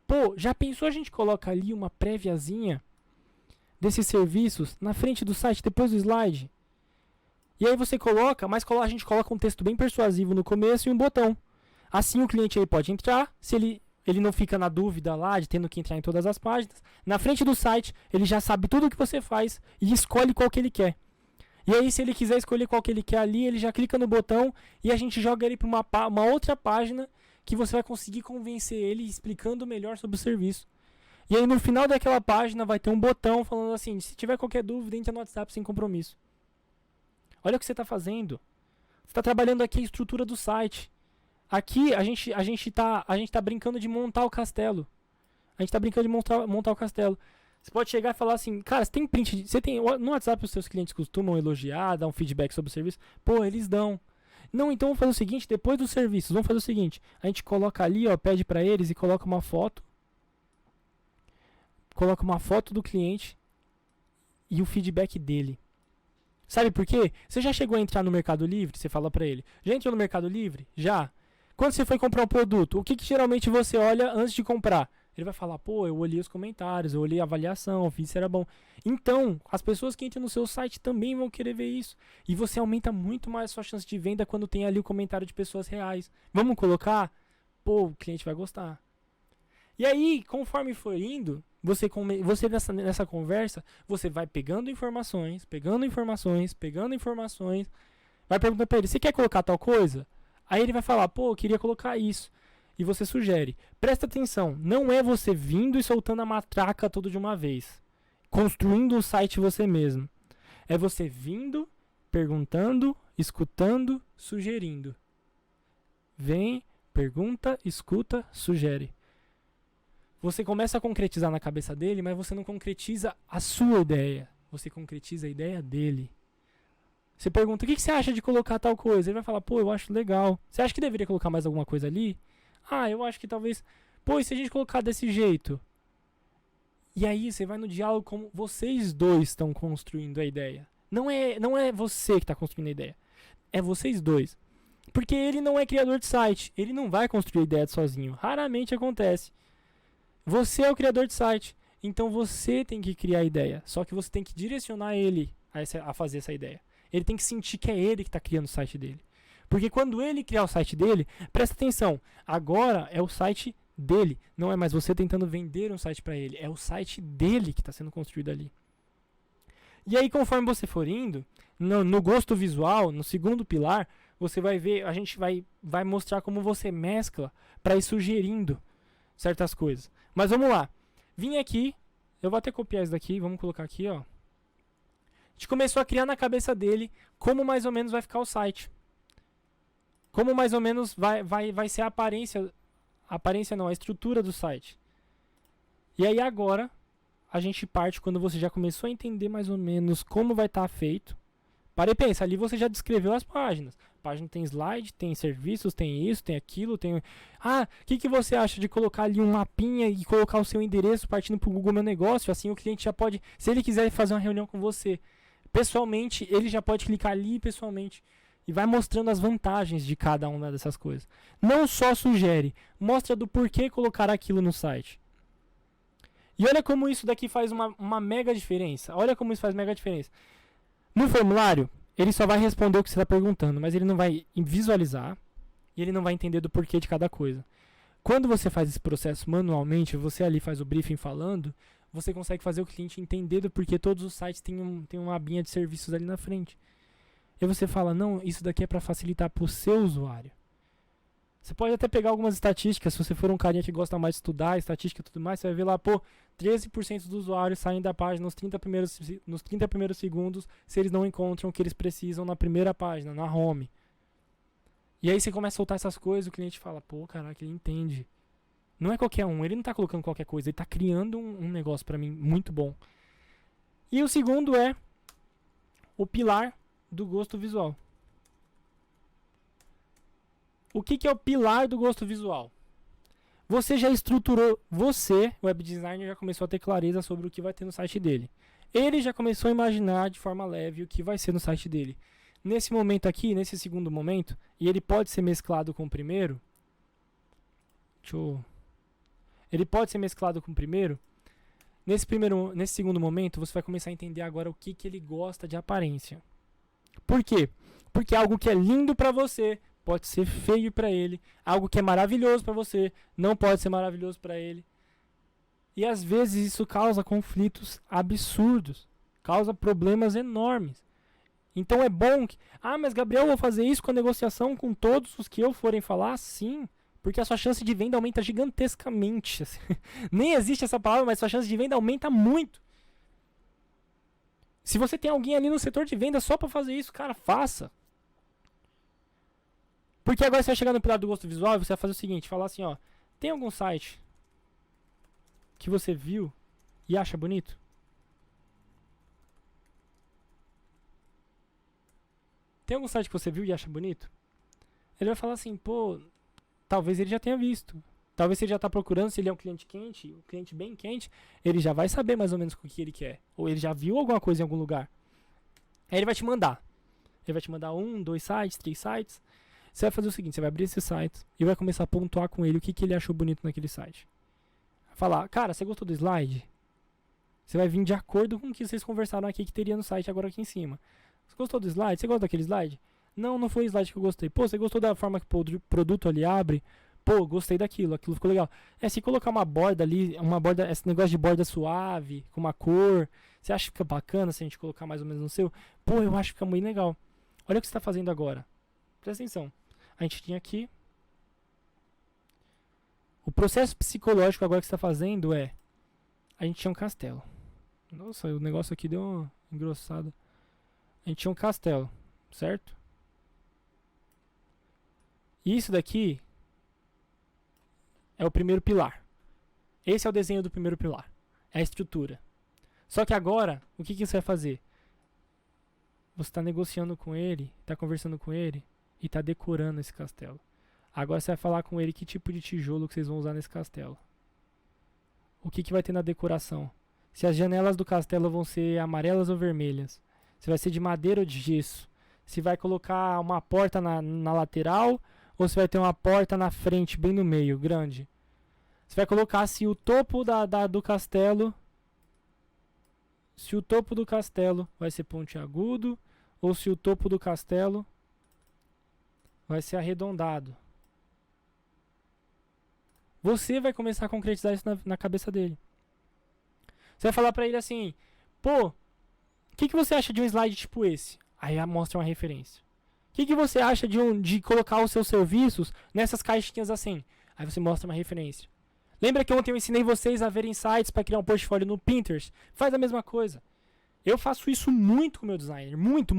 Pô, já pensou a gente coloca ali uma préviazinha desses serviços na frente do site, depois do slide? E aí você coloca, mas a gente coloca um texto bem persuasivo no começo e um botão. Assim o cliente aí pode entrar, se ele não fica na dúvida lá de tendo que entrar em todas as páginas. Na frente do site, ele já sabe tudo o que você faz e escolhe qual que ele quer. E aí, se ele quiser escolher qual que ele quer ali, ele já clica no botão e a gente joga ele para uma outra página que você vai conseguir convencer ele explicando melhor sobre o serviço. E aí, no final daquela página, vai ter um botão falando assim, se tiver qualquer dúvida, entra no WhatsApp sem compromisso. Olha o que você está fazendo. Você está trabalhando aqui a estrutura do site. Aqui a gente tá brincando de montar o castelo. A gente tá brincando de montar o castelo. Você pode chegar e falar assim, cara, você tem print, no WhatsApp os seus clientes costumam elogiar, dar um feedback sobre o serviço? Pô, eles dão. Não, então vamos fazer o seguinte, depois dos serviços, vamos fazer o seguinte, a gente coloca ali, ó, pede pra eles e coloca uma foto do cliente e o feedback dele. Sabe por quê? Você já chegou a entrar no Mercado Livre? Você fala pra ele, já entrou no Mercado Livre? Já. Quando você foi comprar um produto, o que geralmente você olha antes de comprar? Ele vai falar, pô, eu olhei os comentários, eu olhei a avaliação, vi se era bom. Então, as pessoas que entram no seu site também vão querer ver isso. E você aumenta muito mais a sua chance de venda quando tem ali o comentário de pessoas reais. Vamos colocar? Pô, o cliente vai gostar. E aí, conforme for indo, você nessa conversa, você vai pegando informações, vai perguntando pra ele, você quer colocar tal coisa? Aí ele vai falar, pô, eu queria colocar isso. E você sugere. Presta atenção, não é você vindo e soltando a matraca tudo de uma vez. Construindo o site você mesmo. É você vindo, perguntando, escutando, sugerindo. Vem, pergunta, escuta, sugere. Você começa a concretizar na cabeça dele, mas você não concretiza a sua ideia. Você concretiza a ideia dele. Você pergunta, o que você acha de colocar tal coisa? Ele vai falar, pô, eu acho legal. Você acha que deveria colocar mais alguma coisa ali? Ah, eu acho que talvez... Pô, e se a gente colocar desse jeito? E aí você vai no diálogo como vocês dois estão construindo a ideia. Não é você que está construindo a ideia. É vocês dois. Porque ele não é criador de site. Ele não vai construir a ideia sozinho. Raramente acontece. Você é o criador de site. Então você tem que criar a ideia. Só que você tem que direcionar ele a fazer essa ideia. Ele tem que sentir que é ele que está criando o site dele. Porque quando ele criar o site dele, presta atenção, agora é o site dele. Não é mais você tentando vender um site para ele. É o site dele que está sendo construído ali. E aí, conforme você for indo, no gosto visual, no segundo pilar, você vai ver, a gente vai mostrar como você mescla para ir sugerindo certas coisas. Mas vamos lá. Vim aqui, eu vou até copiar isso daqui, vamos colocar aqui, ó. A gente começou a criar na cabeça dele como mais ou menos vai ficar o site. como mais ou menos vai ser a aparência não, a estrutura do site. E aí agora, a gente parte quando você já começou a entender mais ou menos como vai estar feito. Para e pensa, ali você já descreveu as páginas. A página tem slide, tem serviços, tem isso, tem aquilo, tem... Ah, o que você acha de colocar ali um mapinha e colocar o seu endereço partindo para o Google Meu Negócio? Assim o cliente já pode, se ele quiser fazer uma reunião com você pessoalmente, ele já pode clicar ali pessoalmente. E vai mostrando as vantagens de cada uma dessas coisas. Não só sugere, mostra do porquê colocar aquilo no site. E olha como isso daqui faz uma mega diferença. Olha como isso faz mega diferença. No formulário, ele só vai responder o que você está perguntando, mas ele não vai visualizar e ele não vai entender do porquê de cada coisa. Quando você faz esse processo manualmente, você ali faz o briefing falando, você consegue fazer o cliente entender do porquê todos os sites têm uma abinha de serviços ali na frente. E você fala, não, isso daqui é para facilitar para o seu usuário. Você pode até pegar algumas estatísticas, se você for um carinha que gosta mais de estudar estatística e tudo mais, você vai ver lá, 13% dos usuários saem da página nos 30 primeiros segundos se eles não encontram o que eles precisam na primeira página, na home. E aí você começa a soltar essas coisas, o cliente fala, caraca, ele entende. Não é qualquer um, ele não está colocando qualquer coisa, ele está criando um negócio para mim muito bom. E o segundo é o pilar do gosto visual. O que é o pilar do gosto visual? Você já estruturou, web designer, já começou a ter clareza sobre o que vai ter no site dele. Ele já começou a imaginar de forma leve o que vai ser no site dele. Nesse momento aqui, nesse segundo momento, e ele pode ser mesclado com o primeiro. Ele pode ser mesclado com o primeiro. Nesse segundo momento, você vai começar a entender agora o que ele gosta de aparência. Por quê? Porque algo que é lindo para você pode ser feio para ele, algo que é maravilhoso para você não pode ser maravilhoso para ele. E às vezes isso causa conflitos absurdos, causa problemas enormes. Então é bom que, mas Gabriel, eu vou fazer isso com a negociação com todos os que eu forem falar? Sim, porque a sua chance de venda aumenta gigantescamente. Nem existe essa palavra, mas sua chance de venda aumenta muito. Se você tem alguém ali no setor de venda só para fazer isso, cara, faça. Porque agora você vai chegar no pilar do gosto visual e você vai fazer o seguinte, falar assim, tem algum site que você viu e acha bonito? Tem algum site que você viu e acha bonito? Ele vai falar assim, talvez ele já tenha visto. Talvez ele já está procurando, se ele é um cliente quente, um cliente bem quente, ele já vai saber mais ou menos o que ele quer. Ou ele já viu alguma coisa em algum lugar. Aí ele vai te mandar. Ele vai te mandar 1, 2 sites, 3 sites. Você vai fazer o seguinte, você vai abrir esse site e vai começar a pontuar com ele o que ele achou bonito naquele site. Falar, cara, você gostou do slide? Você vai vir de acordo com o que vocês conversaram aqui que teria no site agora aqui em cima. Você gostou do slide? Você gosta daquele slide? Não foi o slide que eu gostei. Você gostou da forma que o produto ali abre? Gostei daquilo, aquilo ficou legal. Se colocar uma borda ali, esse negócio de borda suave, com uma cor, você acha que fica bacana se a gente colocar mais ou menos no seu? Eu acho que fica muito legal. Olha o que você está fazendo agora. Presta atenção. A gente tinha aqui. O processo psicológico agora que você está fazendo é. A gente tinha um castelo. Nossa, o negócio aqui deu uma engrossada. A gente tinha um castelo, certo? E isso daqui é o primeiro pilar. Esse é o desenho do primeiro pilar. É a estrutura. Só que agora, o que você vai fazer? Você está negociando com ele, está conversando com ele e está decorando esse castelo. Agora você vai falar com ele que tipo de tijolo que vocês vão usar nesse castelo. O que vai ter na decoração? Se as janelas do castelo vão ser amarelas ou vermelhas. Se vai ser de madeira ou de gesso. Se vai colocar uma porta na lateral ou se vai ter uma porta na frente, bem no meio, grande. Você vai colocar se o topo do castelo... Se o topo do castelo vai ser pontiagudo ou se o topo do castelo vai ser arredondado. Você vai começar a concretizar isso na cabeça dele. Você vai falar pra ele assim, o que você acha de um slide tipo esse? Aí mostra uma referência. O que você acha de colocar os seus serviços nessas caixinhas assim? Aí você mostra uma referência. Lembra que ontem eu ensinei vocês a verem sites para criar um portfólio no Pinterest? Faz a mesma coisa. Eu faço isso muito com o meu designer. Muito.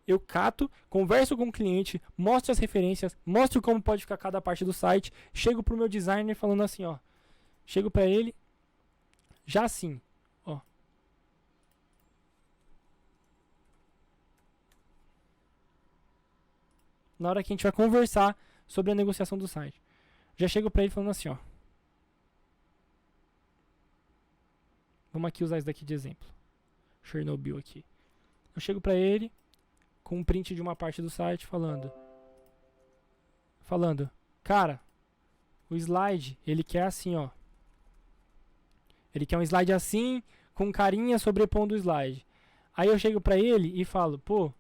eu cato, converso com o cliente, mostro as referências, mostro como pode ficar cada parte do site, chego pro meu designer falando assim, ó. Chego pra ele, já assim, ó. Na hora que a gente vai conversar sobre a negociação do site. Já chego pra ele falando assim, ó. Vamos aqui usar isso daqui de exemplo. Chernobyl aqui. Eu chego pra ele com um print de uma parte do site falando, cara, o slide, ele quer assim, ó. Ele quer um slide assim, com carinha sobrepondo o slide. Aí eu chego pra ele e falo, pô,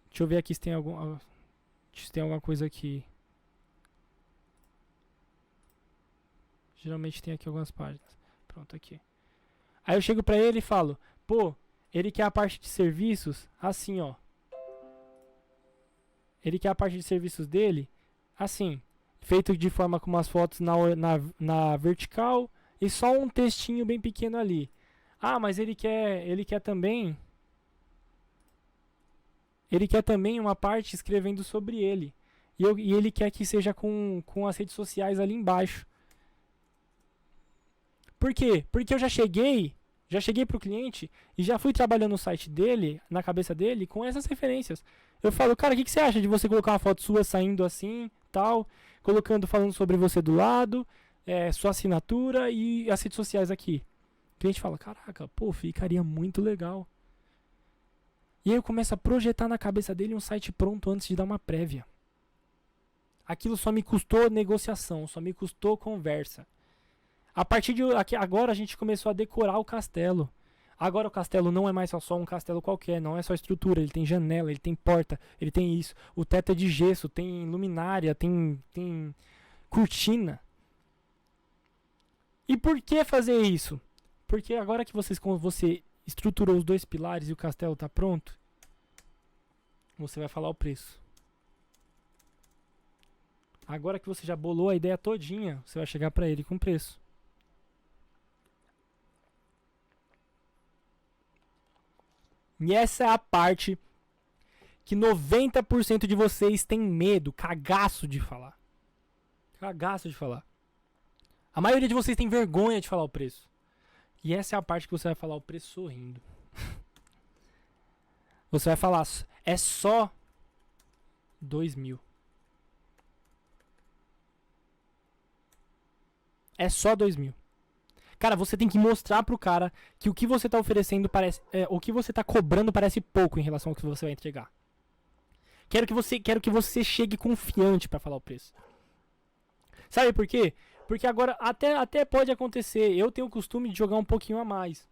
deixa eu ver aqui se tem alguma coisa aqui. Geralmente tem aqui algumas páginas. Pronto, aqui. Aí eu chego pra ele e falo, pô, ele quer a parte de serviços assim, ó. Ele quer a parte de serviços dele assim. Feito de forma com umas fotos na vertical e só um textinho bem pequeno ali. Ah, mas ele quer também uma parte escrevendo sobre ele. E ele quer que seja com as redes sociais ali embaixo. Por quê? Porque eu já cheguei pro cliente e já fui trabalhando no site dele, na cabeça dele, com essas referências. Eu falo, cara, o que você acha de você colocar uma foto sua saindo assim, tal, falando sobre você do lado, sua assinatura e as redes sociais aqui. O cliente fala, caraca, pô, ficaria muito legal. E aí eu começo a projetar na cabeça dele um site pronto antes de dar uma prévia. Aquilo só me custou negociação, só me custou conversa. A partir de agora a gente começou a decorar o castelo. Agora o castelo não é mais só um castelo qualquer, não é só estrutura, ele tem janela, ele tem porta, ele tem isso. O teto é de gesso, tem luminária, tem cortina. E por que fazer isso? Porque agora que você estruturou os dois pilares e o castelo está pronto, você vai falar o preço. Agora que você já bolou a ideia todinha, você vai chegar para ele com preço. E essa é a parte que 90% de vocês tem medo, cagaço de falar. Cagaço de falar. A maioria de vocês tem vergonha de falar o preço. E essa é a parte que você vai falar o preço sorrindo. Você vai falar, é só 2.000. É só 2.000. Cara, você tem que mostrar pro cara que o que você tá oferecendo parece... o que você tá cobrando parece pouco em relação ao que você vai entregar. Quero que você chegue confiante pra falar o preço. Sabe por quê? Porque agora até pode acontecer. Eu tenho o costume de jogar um pouquinho a mais.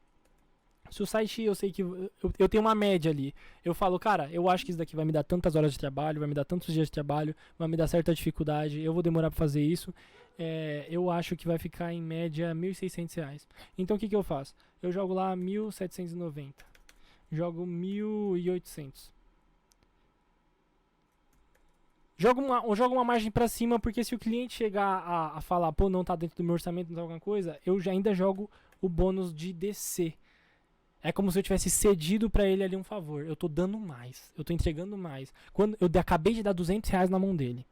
Se o site, eu sei que eu tenho uma média ali. Eu falo, cara, eu acho que isso daqui vai me dar tantas horas de trabalho, vai me dar tantos dias de trabalho, vai me dar certa dificuldade, eu vou demorar pra fazer isso. Eu acho que vai ficar em média R$1.600. Então o que eu faço? Eu jogo lá 1.790. Jogo 1.800. Jogo uma margem pra cima, porque se o cliente chegar a falar, pô, não tá dentro do meu orçamento, não tá alguma coisa, eu já ainda jogo o bônus de DC. É como se eu tivesse cedido pra ele ali um favor. Eu tô dando mais, eu tô entregando mais. Quando eu acabei de dar R$200 na mão dele.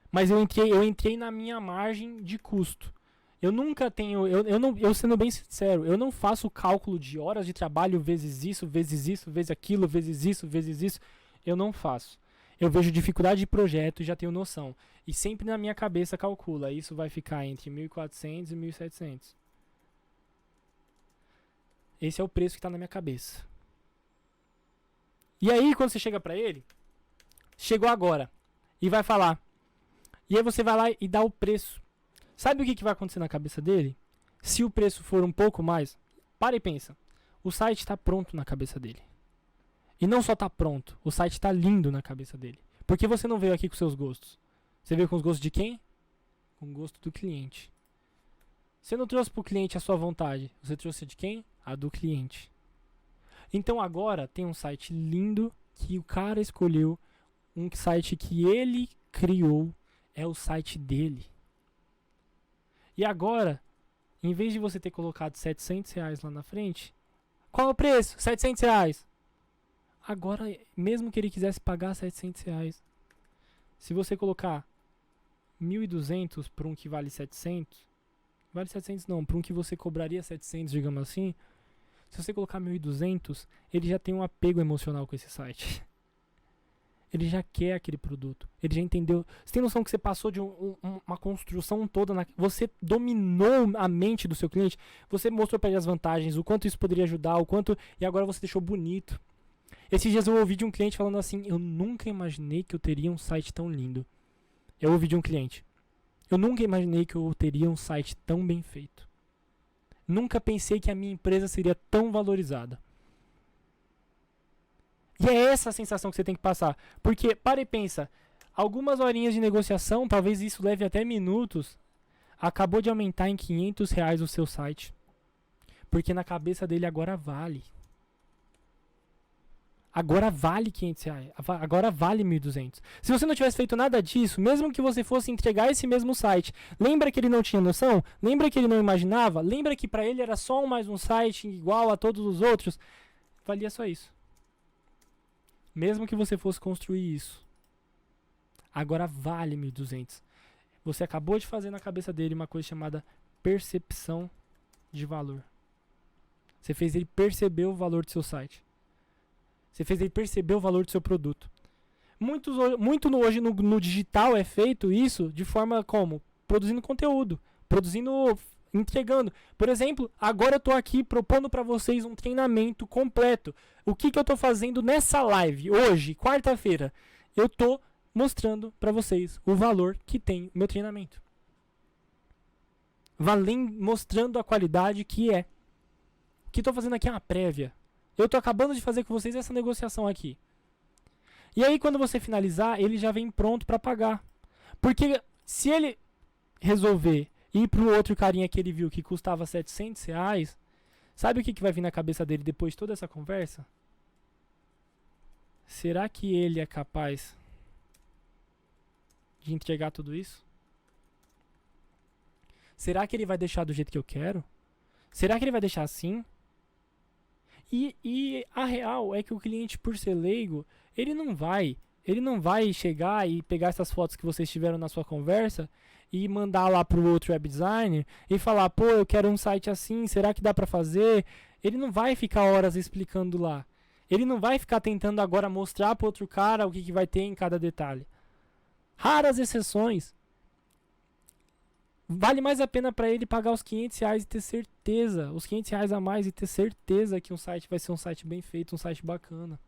Mas eu entrei na minha margem de custo. Eu nunca tenho, eu sendo bem sincero, eu não faço cálculo de horas de trabalho vezes isso, vezes aquilo, vezes isso. Eu não faço. Eu vejo dificuldade de projeto e já tenho noção. E sempre na minha cabeça calcula, isso vai ficar entre 1.400 e 1.700. Esse é o preço que está na minha cabeça. E aí, quando você chega pra ele, chegou agora, e vai falar. E aí você vai lá e dá o preço. Sabe o que vai acontecer na cabeça dele? Se o preço for um pouco mais, para e pensa. O site está pronto na cabeça dele. E não só está pronto, o site está lindo na cabeça dele. Por que você não veio aqui com seus gostos? Você veio com os gostos de quem? Com o gosto do cliente. Você não trouxe para o cliente a sua vontade. Você trouxe de quem? A do cliente. Então agora tem um site lindo que o cara escolheu. Um site que ele criou. É o site dele. E agora, em vez de você ter colocado R$700 lá na frente, qual é o preço? R$700. Agora, mesmo que ele quisesse pagar R$700, se você colocar 1.200 para um que vale 700, vale 700 não, para um que você cobraria 700, digamos assim, se você colocar 1.200, ele já tem um apego emocional com esse site. Ele já quer aquele produto. Ele já entendeu. Você tem noção que você passou de uma construção toda. Você dominou a mente do seu cliente. Você mostrou para ele as vantagens, o quanto isso poderia ajudar, o quanto. E agora você deixou bonito. Esses dias eu ouvi de um cliente falando assim: eu nunca imaginei que eu teria um site tão lindo. Eu ouvi de um cliente: eu nunca imaginei que eu teria um site tão bem feito. Nunca pensei que a minha empresa seria tão valorizada. E é essa a sensação que você tem que passar. Porque, para e pensa, algumas horinhas de negociação, talvez isso leve até minutos, acabou de aumentar em R$500 o seu site. Porque na cabeça dele agora vale. Agora vale R$500. Agora vale 1.200. Se você não tivesse feito nada disso, mesmo que você fosse entregar esse mesmo site, lembra que ele não tinha noção? Lembra que ele não imaginava? Lembra que para ele era só mais um site igual a todos os outros? Valia só isso. Mesmo que você fosse construir isso, agora vale 1.200. Você acabou de fazer na cabeça dele uma coisa chamada percepção de valor. Você fez ele perceber o valor do seu site. Você fez ele perceber o valor do seu produto. Hoje no digital é feito isso de forma como? Produzindo conteúdo, entregando. Por exemplo, agora eu estou aqui propondo para vocês um treinamento completo. O que eu estou fazendo nessa live, hoje, quarta-feira? Eu estou mostrando para vocês o valor que tem o meu treinamento. Mostrando a qualidade que é. O que estou fazendo aqui é uma prévia. Eu estou acabando de fazer com vocês essa negociação aqui. E aí, quando você finalizar, ele já vem pronto para pagar. Porque se ele resolver ir pro outro carinha que ele viu que custava R$700, sabe o que vai vir na cabeça dele depois de toda essa conversa? Será que ele é capaz de entregar tudo isso? Será que ele vai deixar do jeito que eu quero? Será que ele vai deixar assim? E a real é que o cliente, por ser leigo, ele não vai chegar e pegar essas fotos que vocês tiveram na sua conversa e mandar lá pro outro web designer e falar: pô, eu quero um site assim, será que dá pra fazer? Ele não vai ficar horas explicando lá. Ele não vai ficar tentando agora mostrar pro outro cara o que vai ter em cada detalhe. Raras exceções. Vale mais a pena para ele pagar os R$500 e ter certeza, os R$500 a mais e ter certeza que um site vai ser um site bem feito, um site bacana.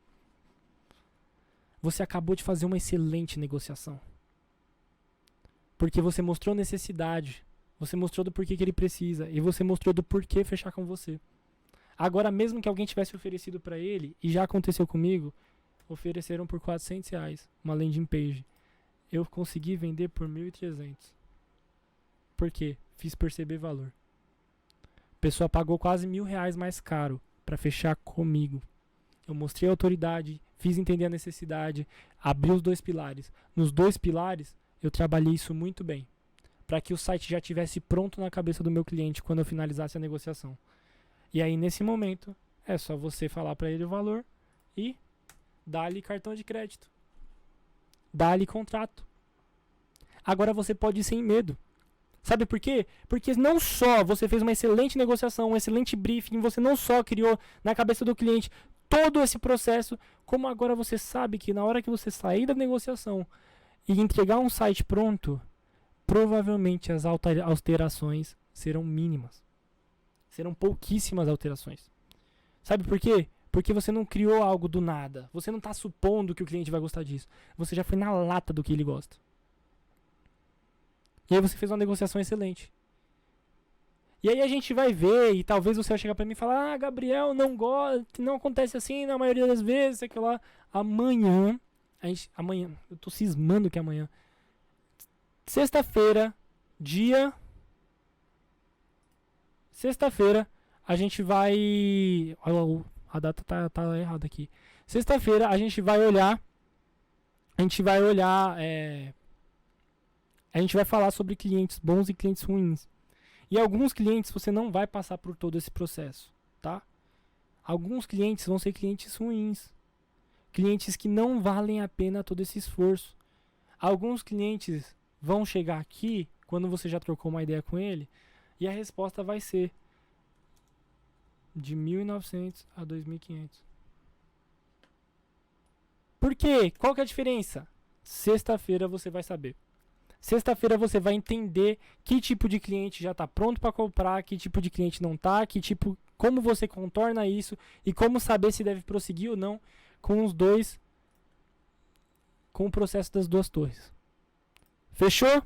Você acabou de fazer uma excelente negociação. Porque você mostrou necessidade, você mostrou do porquê que ele precisa e você mostrou do porquê fechar com você. Agora, mesmo que alguém tivesse oferecido para ele, e já aconteceu comigo, ofereceram por R$400 uma landing page. Eu consegui vender por 1.300. Por quê? Fiz perceber valor. A pessoa pagou quase R$1.000 mais caro para fechar comigo. Eu mostrei a autoridade, fiz entender a necessidade, abri os 2 pilares. Nos 2 pilares, eu trabalhei isso muito bem, para que o site já estivesse pronto na cabeça do meu cliente quando eu finalizasse a negociação. E aí, nesse momento, é só você falar para ele o valor e dar-lhe cartão de crédito. Dar-lhe contrato. Agora você pode ir sem medo. Sabe por quê? Porque não só você fez uma excelente negociação, um excelente briefing, você não só criou na cabeça do cliente todo esse processo, como agora você sabe que na hora que você sair da negociação e entregar um site pronto, provavelmente as alterações serão mínimas. Serão pouquíssimas alterações. Sabe por quê? Porque você não criou algo do nada. Você não está supondo que o cliente vai gostar disso. Você já foi na lata do que ele gosta. E aí você fez uma negociação excelente. E aí a gente vai ver, e talvez você vai chegar pra mim e falar: ah, Gabriel, não acontece assim na maioria das vezes, sei que lá. Amanhã, eu tô cismando que é amanhã. Sexta-feira, a gente vai... A data tá errada aqui. Sexta-feira a gente vai olhar... A gente vai falar sobre clientes bons e clientes ruins. E alguns clientes você não vai passar por todo esse processo, tá? Alguns clientes vão ser clientes ruins. clientes que não valem a pena todo esse esforço. Alguns clientes vão chegar aqui, quando você já trocou uma ideia com ele, e a resposta vai ser de 1.900 a 2.500. Por quê? Qual que é a diferença? Sexta-feira você vai saber. Sexta-feira você vai entender que tipo de cliente já está pronto para comprar, que tipo de cliente não está, como você contorna isso e como saber se deve prosseguir ou não com os dois, com o processo das duas torres. Fechou?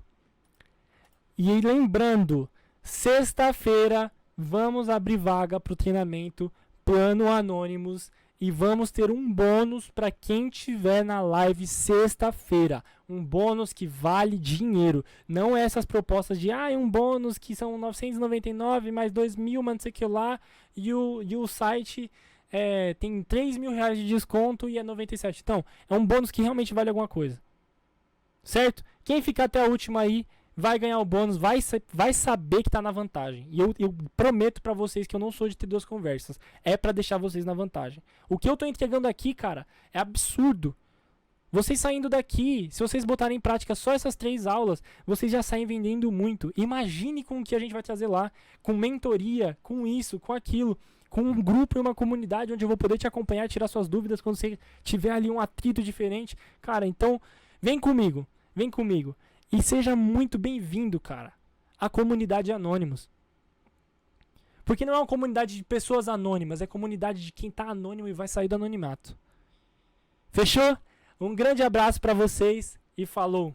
E lembrando, sexta-feira vamos abrir vaga para o treinamento Plano Anônimos e vamos ter um bônus para quem tiver na live sexta-feira. Um bônus que vale dinheiro. Não é essas propostas de um bônus que são 999 mais 2.000, mas não sei o que lá. E o site tem 3.000 reais de desconto e é 97. Então, é um bônus que realmente vale alguma coisa. Certo? Quem ficar até a última aí vai ganhar o bônus, vai saber que tá na vantagem. E eu prometo pra vocês que eu não sou de ter duas conversas. É pra deixar vocês na vantagem. O que eu tô entregando aqui, cara, é absurdo. Vocês saindo daqui, se vocês botarem em prática só essas 3 aulas, vocês já saem vendendo muito. Imagine com o que a gente vai trazer lá, com mentoria, com isso, com aquilo, com um grupo e uma comunidade onde eu vou poder te acompanhar, tirar suas dúvidas quando você tiver ali um atrito diferente. Cara, então, vem comigo. E seja muito bem-vindo, cara, à comunidade Anônimos. Porque não é uma comunidade de pessoas anônimas, é comunidade de quem tá anônimo e vai sair do anonimato. Fechou? Um grande abraço pra vocês e falou!